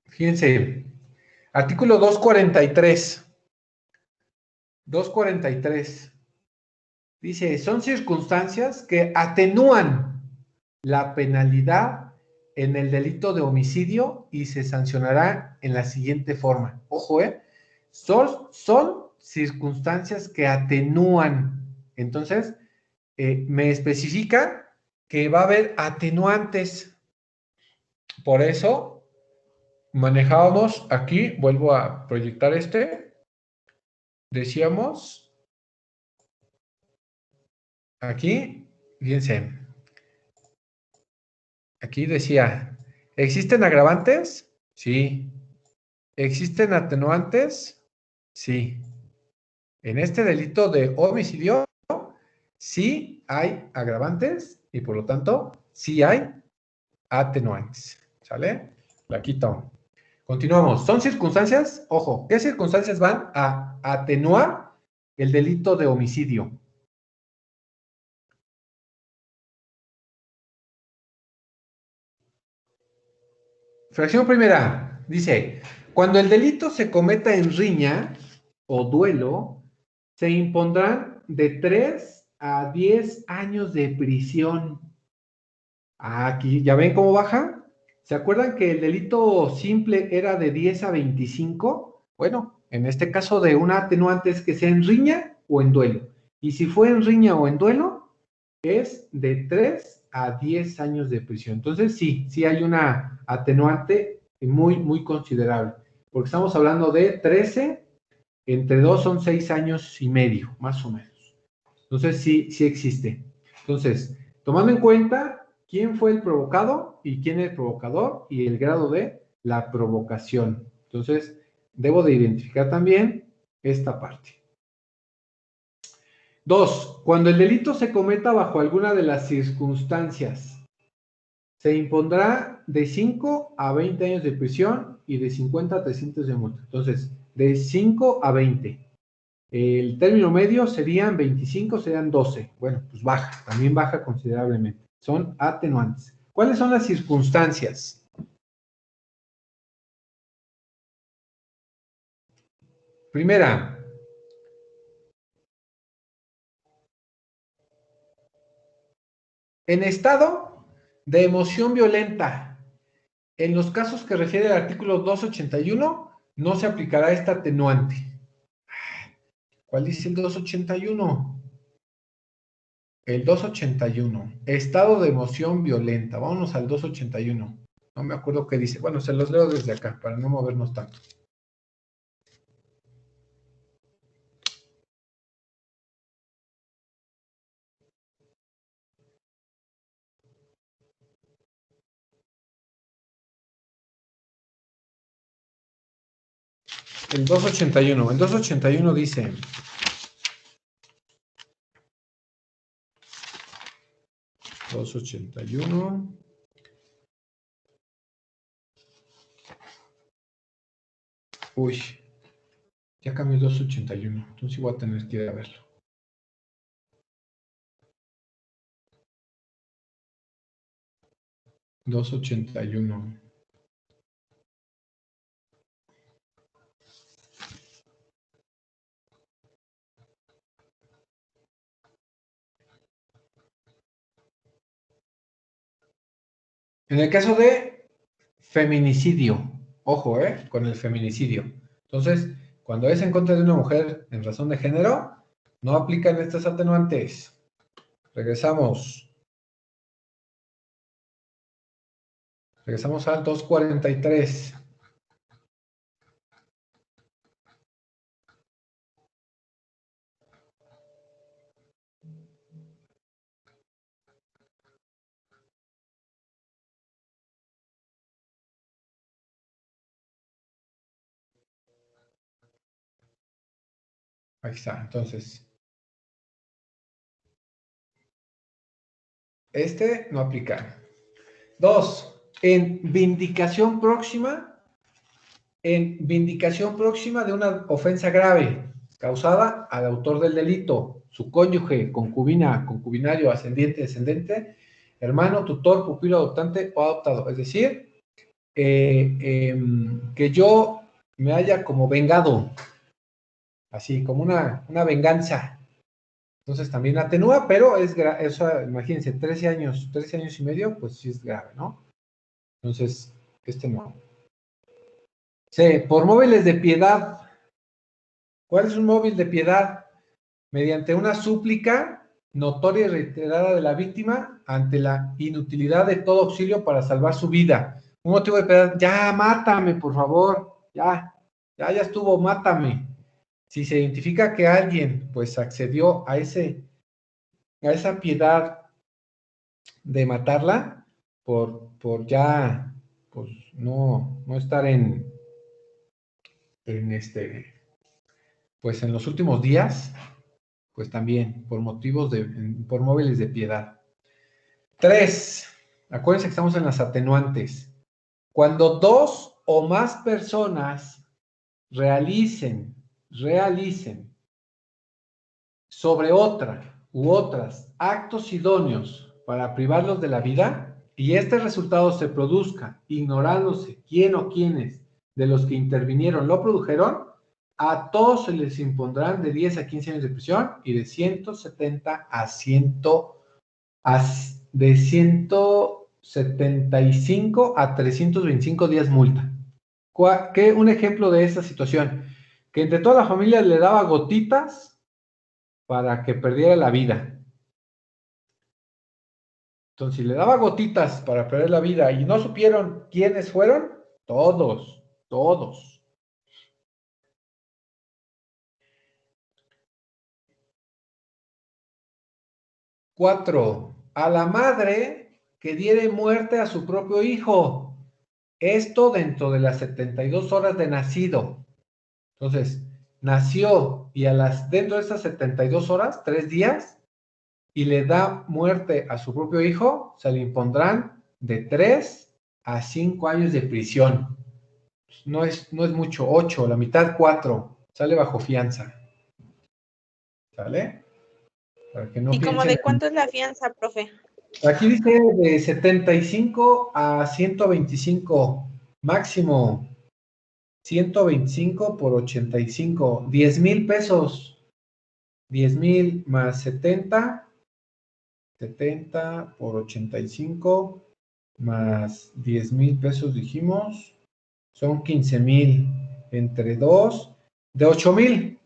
Fíjense, artículo 243. 243. Dice, son circunstancias que atenúan la penalidad en el delito de homicidio y se sancionará en la siguiente forma. Ojo, son circunstancias que atenúan. Entonces, me especifica que va a haber atenuantes. Por eso, manejábamos aquí, vuelvo a proyectar decíamos, aquí, fíjense, aquí decía, ¿existen agravantes? Sí. ¿Existen atenuantes? Sí. En este delito de homicidio, sí hay agravantes y por lo tanto, sí hay atenuantes. ¿Sale? La quito. Continuamos. Son circunstancias, ojo, ¿qué circunstancias van a atenuar el delito de homicidio? Fracción primera, dice, cuando el delito se cometa en riña o duelo, se impondrán de 3 a 10 años de prisión. Aquí, ¿ya ven cómo baja? ¿Se acuerdan que el delito simple era de 10 a 25? Bueno, en este caso de una atenuante es que sea en riña o en duelo. Y si fue en riña o en duelo, es de 3 a 10 años de prisión. Entonces, sí hay una atenuante muy, muy considerable. Porque estamos hablando de 13, entre 2 son 6 años y medio, más o menos. Entonces, sí existe. Entonces, tomando en cuenta quién fue el provocado y quién es el provocador y el grado de la provocación. Entonces, debo de identificar también esta parte. 2. Cuando el delito se cometa bajo alguna de las circunstancias, se impondrá de 5 a 20 años de prisión y de 50 a 300 de multa. Entonces, de 5 a 20. El término medio serían 25, serían 12. Bueno, pues baja, también baja considerablemente. Son atenuantes. ¿Cuáles son las circunstancias? Primera, en estado de emoción violenta. En los casos que refiere el artículo 281, no se aplicará esta atenuante. ¿Cuál dice el 281? El 281, estado de emoción violenta. Vámonos al 281. No me acuerdo qué dice. Bueno, se los leo desde acá para no movernos tanto. El 281. El 281 dice... $281. Uy, ya cambió el 281. Entonces voy a tener que ir a verlo. $281. En el caso de feminicidio, ojo, con el feminicidio. Entonces, cuando es en contra de una mujer en razón de género, no aplican estas atenuantes. Regresamos. Regresamos al 243. Ahí está, entonces. Este no aplica. 2. En vindicación próxima de una ofensa grave causada al autor del delito, su cónyuge, concubina, concubinario, ascendiente, descendente, hermano, tutor, pupilo, adoptante o adoptado. Es decir, que yo me haya como vengado, así como una venganza. Entonces también atenúa, pero eso, imagínense, 13 años y medio, pues sí es grave, ¿no? Entonces, no. C, por móviles de piedad. ¿Cuál es un móvil de piedad? Mediante una súplica notoria y reiterada de la víctima ante la inutilidad de todo auxilio para salvar su vida. Un motivo de piedad, ya, mátame, por favor, ya estuvo, mátame. Si se identifica que alguien, pues, accedió a esa piedad de matarla, por ya, pues, no estar pues en los últimos días, pues también por por móviles de piedad. 3. Acuérdense que estamos en las atenuantes. Cuando 2 o más personas realicen sobre otra u otras actos idóneos para privarlos de la vida y este resultado se produzca ignorándose quién o quiénes de los que intervinieron lo produjeron, a todos se les impondrán de 10 a 15 años de prisión y de 175 a 325 días multa. ¿Qué? Un ejemplo de esta situación, que entre toda la familia le daba gotitas para que perdiera la vida. Entonces, si le daba gotitas para perder la vida y no supieron quiénes fueron, todos. 4. A la madre que diere muerte a su propio hijo. Esto dentro de las 72 horas de nacido. Entonces, nació y dentro de esas 72 horas, 3 días, y le da muerte a su propio hijo, se le impondrán de 3 a 5 años de prisión. No es mucho, 8, la mitad 4, sale bajo fianza. ¿Sale? Para que no ¿Y como de cuánto es la fianza, profe? Aquí dice de 75 a 125, máximo 125 por 85, 10,000 pesos. 10,000 más 70 por 85 más 10,000 pesos dijimos, son 15,000 entre 2, de 8,000.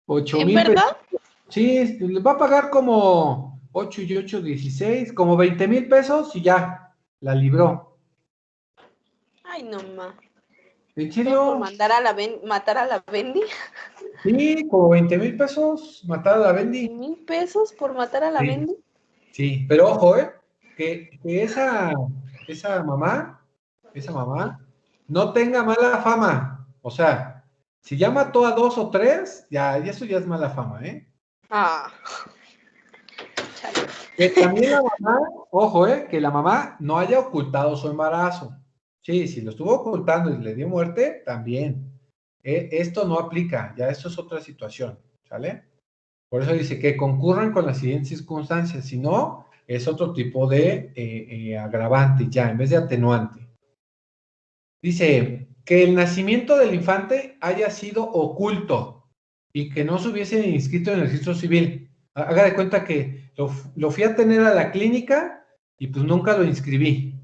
8,000 verdad? pesos. Sí, le va a pagar como 8 y 8, 16, como 20,000 pesos y ya, la libró. Ay, no ma. ¿En ¿Todo serio? por matar a la Bendy? Sí, como 20,000 pesos matar a la Bendy. 1,000 pesos por matar a la Bendy. Sí, pero ojo, que esa mamá no tenga mala fama. O sea, si ya mató a 2 o 3, ya eso ya es mala fama, ¿eh? Ah. Que también la mamá, ojo, que la mamá no haya ocultado su embarazo. Sí, si lo estuvo ocultando y le dio muerte, también. Esto no aplica, ya esto es otra situación, ¿sale? Por eso dice que concurran con las siguientes circunstancias, si no, es otro tipo de agravante ya, en vez de atenuante. Dice que el nacimiento del infante haya sido oculto y que no se hubiese inscrito en el registro civil. Haga de cuenta que lo fui a tener a la clínica y pues nunca lo inscribí.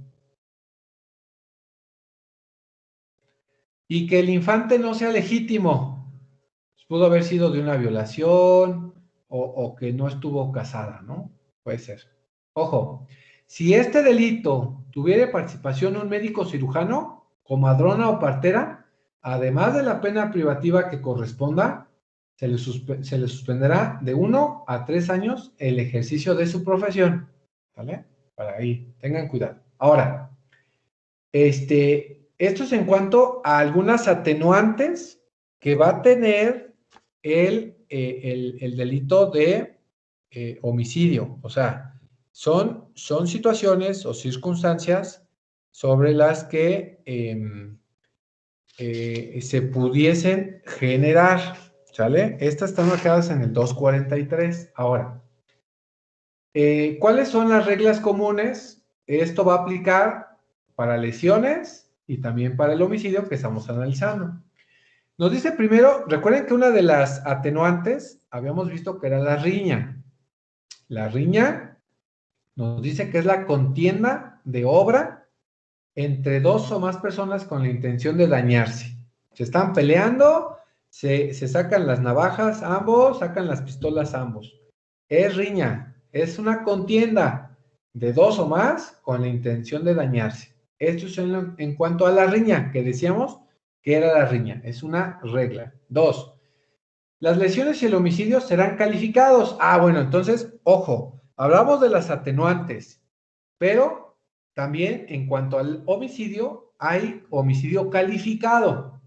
Y que el infante no sea legítimo. Pudo haber sido de una violación o que no estuvo casada, ¿no? Puede ser. Ojo, si este delito tuviera participación un médico cirujano, comadrona o partera, además de la pena privativa que corresponda, se le suspenderá de 1 a 3 años el ejercicio de su profesión. ¿Vale? Para ahí, tengan cuidado. Ahora, esto es en cuanto a algunas atenuantes que va a tener el delito de homicidio. O sea, son situaciones o circunstancias sobre las que se pudiesen generar, ¿sale? Estas están marcadas en el 243. Ahora, ¿cuáles son las reglas comunes? Esto va a aplicar para lesiones y también para el homicidio que estamos analizando. Nos dice primero, recuerden que una de las atenuantes habíamos visto que era la riña. La riña nos dice que es la contienda de obra entre 2 o más personas con la intención de dañarse. Se están peleando, se sacan las navajas ambos, sacan las pistolas ambos. Es riña, es una contienda de 2 o más con la intención de dañarse. Esto es en cuanto a la riña, que decíamos que era la riña, es una regla. 2, las lesiones y el homicidio serán calificados. Bueno, entonces, ojo, hablamos de las atenuantes, pero también en cuanto al homicidio, hay homicidio calificado.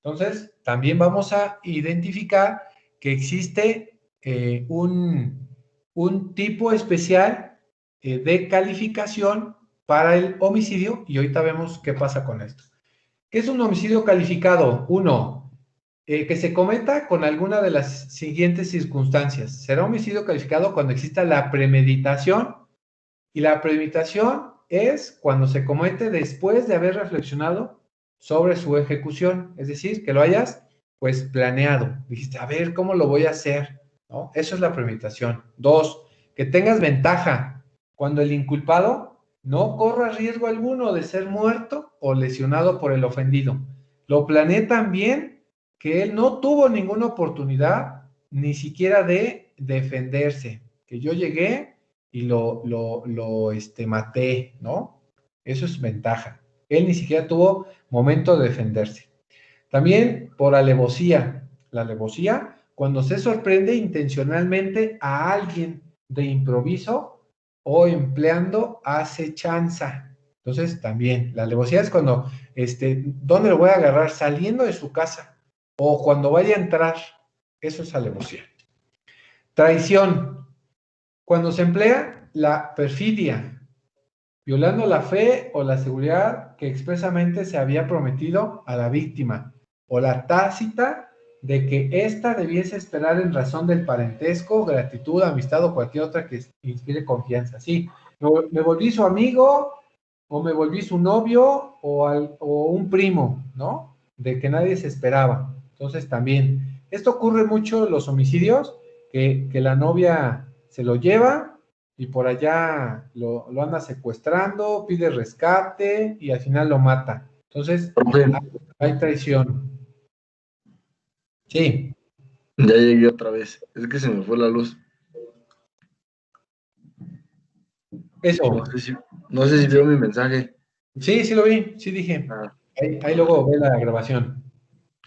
Entonces, también vamos a identificar que existe un tipo especial de calificación para el homicidio y ahorita vemos qué pasa con esto. ¿Qué es un homicidio calificado? 1, que se cometa con alguna de las siguientes circunstancias. Será homicidio calificado cuando exista la premeditación, y la premeditación es cuando se comete después de haber reflexionado sobre su ejecución, es decir, que lo hayas pues planeado. Dijiste, a ver, ¿cómo lo voy a hacer? ¿No? Eso es la premeditación. 2, que tengas ventaja. Cuando el inculpado no corra riesgo alguno de ser muerto o lesionado por el ofendido. Lo planeé tan bien que él no tuvo ninguna oportunidad ni siquiera de defenderse. Que yo llegué y lo maté, ¿no? Eso es ventaja. Él ni siquiera tuvo momento de defenderse. También por alevosía. La alevosía, cuando se sorprende intencionalmente a alguien de improviso o empleando acechanza. Entonces, también, la alevosía es cuando, ¿dónde lo voy a agarrar? Saliendo de su casa o cuando vaya a entrar. Eso es alevosía. Traición. Cuando se emplea la perfidia, violando la fe o la seguridad que expresamente se había prometido a la víctima, o la tácita de que ésta debiese esperar en razón del parentesco, gratitud, amistad o cualquier otra que inspire confianza. Sí, me volví su amigo, o me volví su novio, o un primo, ¿no? De que nadie se esperaba. Entonces también, esto ocurre mucho en los homicidios, que la novia se lo lleva y por allá lo anda secuestrando, pide rescate y al final lo mata. Entonces, hay traición. Sí. Ya llegué otra vez. Es que se me fue la luz. Eso. No sé si vio mi mensaje. Sí, sí lo vi, sí dije. Ahí luego ve la grabación.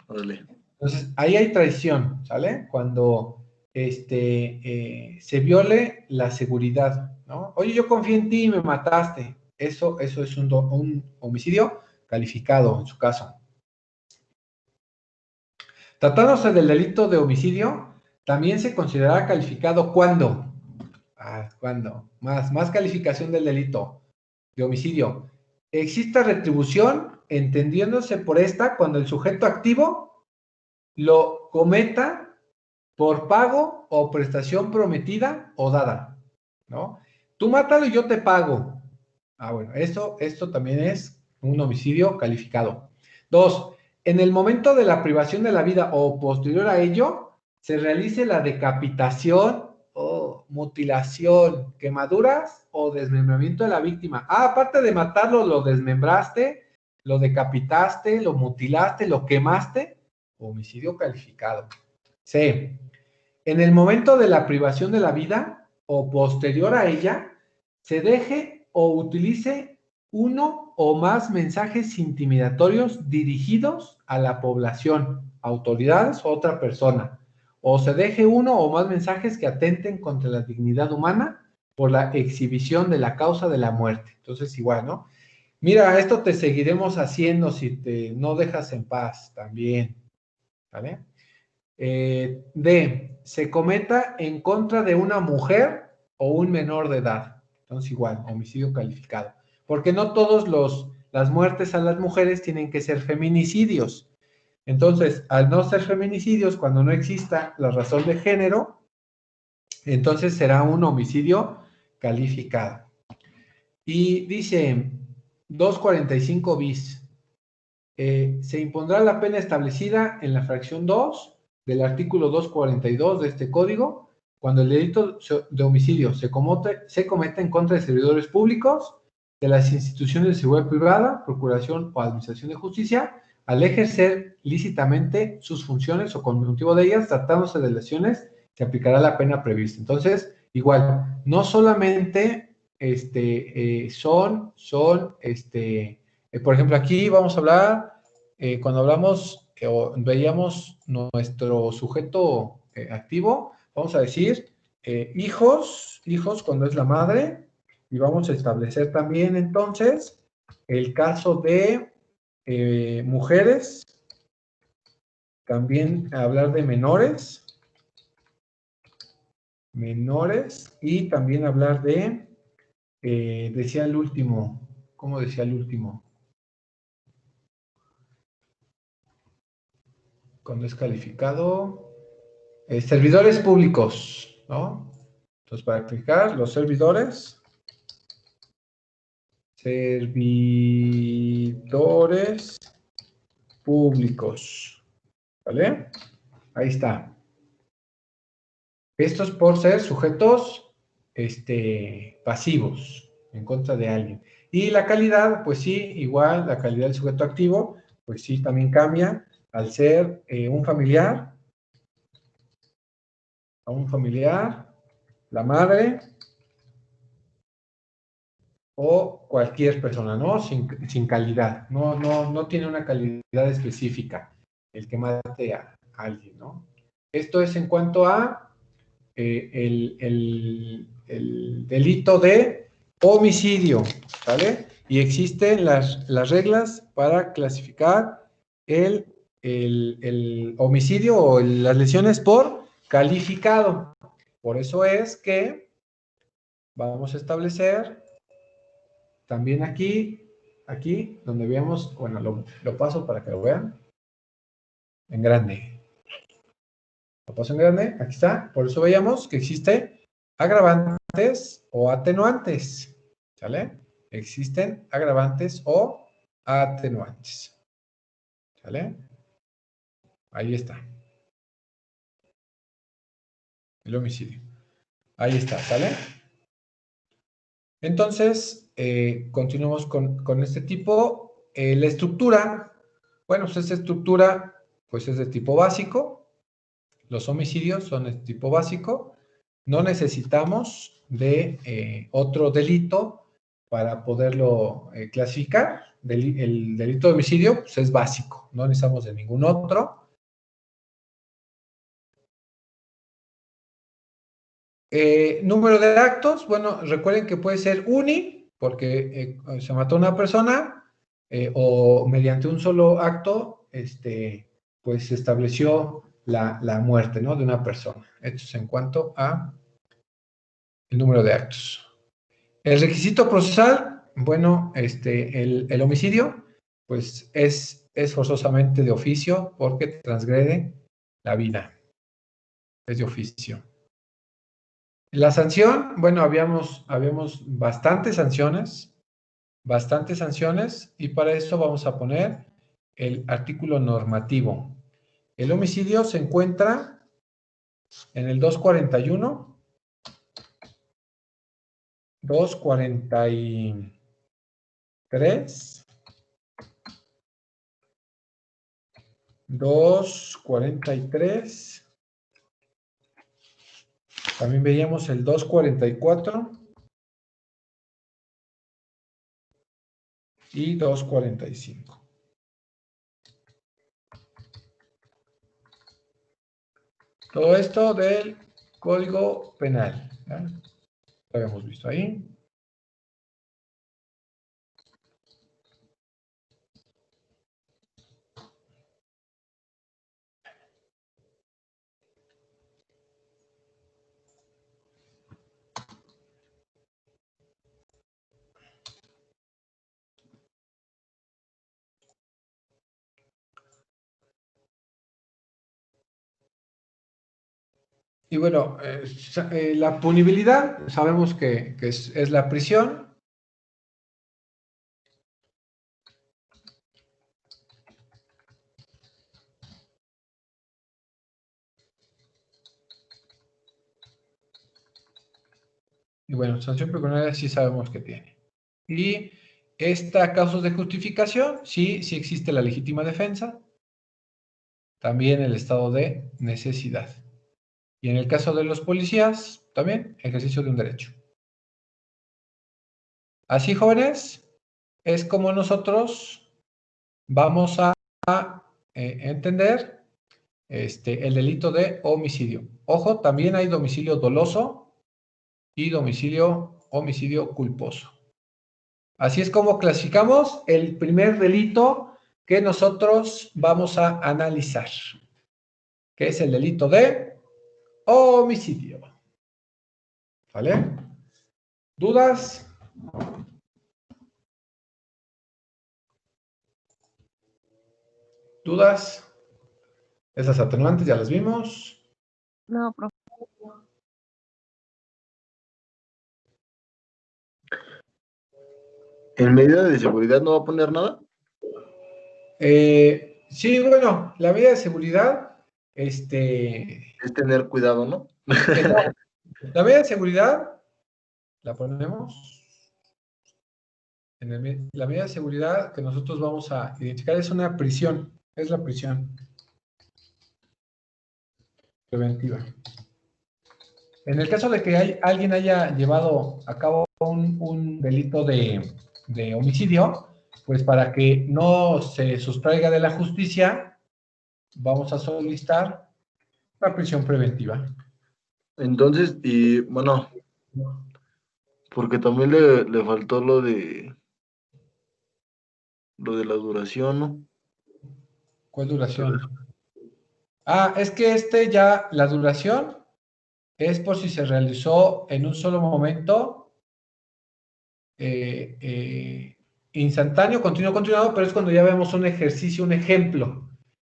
Órale. Entonces, ahí hay traición, ¿sale? Cuando se viole la seguridad, ¿no? Oye, yo confié en ti y me mataste. Eso es un homicidio calificado en su caso. Tratándose del delito de homicidio, también se considerará calificado cuando, más calificación del delito de homicidio, exista retribución, entendiéndose por esta cuando el sujeto activo lo cometa por pago o prestación prometida o dada, ¿no? Tú mátalo y yo te pago. Bueno, esto también es un homicidio calificado. 2, en el momento de la privación de la vida o posterior a ello, se realice la decapitación o mutilación, quemaduras o desmembramiento de la víctima. Aparte de matarlo, lo desmembraste, lo decapitaste, lo mutilaste, lo quemaste, homicidio calificado. C, en el momento de la privación de la vida o posterior a ella, se deje o utilice uno o más mensajes intimidatorios dirigidos a la población, autoridades o otra persona, o se deje uno o más mensajes que atenten contra la dignidad humana por la exhibición de la causa de la muerte. Entonces, igual, ¿no? Mira, esto te seguiremos haciendo si te no dejas en paz también, ¿vale? D, se cometa en contra de una mujer o un menor de edad. Entonces, igual, homicidio calificado. Porque no todas las muertes a las mujeres tienen que ser feminicidios. Entonces, al no ser feminicidios, cuando no exista la razón de género, entonces será un homicidio calificado. Y dice 245 bis. Se impondrá la pena establecida en la fracción 2 del artículo 242 de este código cuando el delito de homicidio se cometa en contra de servidores públicos, de las instituciones de seguridad privada, procuración o administración de justicia, al ejercer lícitamente sus funciones o con motivo de ellas, tratándose de lesiones, se aplicará la pena prevista. Entonces, igual, no solamente por ejemplo, aquí vamos a hablar, cuando hablamos o veíamos nuestro sujeto activo, vamos a decir hijos cuando es la madre, y vamos a establecer también entonces el caso de mujeres, también hablar de menores, y también hablar de, decía el último, ¿cómo decía el último? Cuando es calificado, servidores públicos, ¿no? Entonces, para explicar, los servidores públicos, ¿vale? Ahí está. Esto es por ser sujetos pasivos en contra de alguien. Y la calidad, pues sí, igual, la calidad del sujeto activo, pues sí, también cambia al ser un familiar, la madre, o cualquier persona, ¿no? Sin calidad. No tiene una calidad específica el que mate a alguien, ¿no? Esto es en cuanto a el delito de homicidio, ¿vale? Y existen las reglas para clasificar el homicidio o las lesiones por calificado. Por eso es que vamos a establecer también aquí donde veamos, bueno, lo paso para que lo vean en grande. Lo paso en grande, aquí está. Por eso veíamos que existe agravantes o atenuantes, ¿sale? Existen agravantes o atenuantes, ¿sale? Ahí está. El homicidio. Ahí está, ¿sale? Entonces, continuamos con este tipo. La estructura, bueno, pues esta estructura pues es de tipo básico. Los homicidios son de tipo básico. No necesitamos de otro delito para poderlo clasificar. El delito de homicidio pues es básico, no necesitamos de ningún otro. Número de actos, bueno, recuerden que puede ser porque se mató una persona, o mediante un solo acto, pues se estableció la muerte, ¿no?, de una persona. Esto es en cuanto a el número de actos. El requisito procesal, bueno, el homicidio, pues es forzosamente de oficio porque transgrede la vida. Es de oficio. La sanción, bueno, habíamos bastantes sanciones, y para eso vamos a poner el artículo normativo. El homicidio se encuentra en el 241, 243, 243, también veíamos el 244 y 245. Todo esto del Código Penal, ¿ya? Lo habíamos visto ahí. Y bueno, la punibilidad, sabemos que es la prisión. Y bueno, sanción pecuniaria sí sabemos que tiene. Y esta causas de justificación, sí existe la legítima defensa. También el estado de necesidad. Y en el caso de los policías, también ejercicio de un derecho. Así, jóvenes, es como nosotros vamos a entender el delito de homicidio. Ojo, también hay domicilio doloso y homicidio culposo. Así es como clasificamos el primer delito que nosotros vamos a analizar, que es el delito de homicidio. ¿Vale? ¿Dudas? ¿Dudas? Esas atenuantes ya las vimos. No, profe. ¿En medida de seguridad no va a poner nada? Sí, bueno, la medida de seguridad, Es tener cuidado, ¿no? la medida de seguridad, la ponemos. La medida de seguridad que nosotros vamos a identificar es una prisión, es la prisión preventiva. En el caso de que alguien haya llevado a cabo un delito de homicidio, pues para que no se sustraiga de la justicia, vamos a solicitar la prisión preventiva. Entonces, y bueno, porque también le faltó lo de la duración, ¿no? ¿Cuál duración? Ah, es que ya, la duración es por si se realizó en un solo momento, instantáneo, continuado, pero es cuando ya vemos un ejercicio, un ejemplo.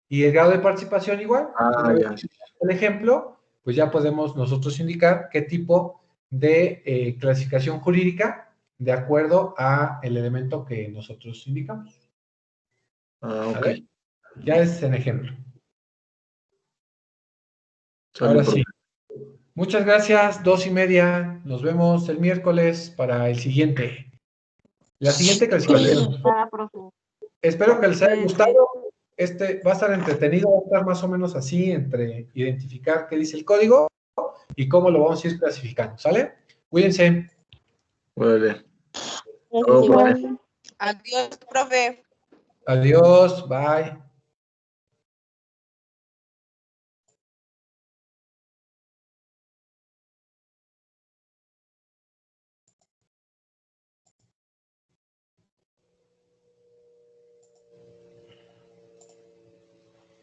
Y el grado de participación igual. Ah, ya. El ejemplo, pues ya podemos nosotros indicar qué tipo de clasificación jurídica de acuerdo a el elemento que nosotros indicamos. Ah, ok. ¿Vale? Ya es en ejemplo. Sale, Ahora profe. sí. Muchas gracias, 2:30. Nos vemos el miércoles para el siguiente. La siguiente clasificación. Ah, profe. Espero que les haya gustado. Va a estar entretenido, va a estar más o menos así entre identificar qué dice el código y cómo lo vamos a ir clasificando, ¿sale? Cuídense. Vale. Igual. Adiós, profe. Adiós, bye.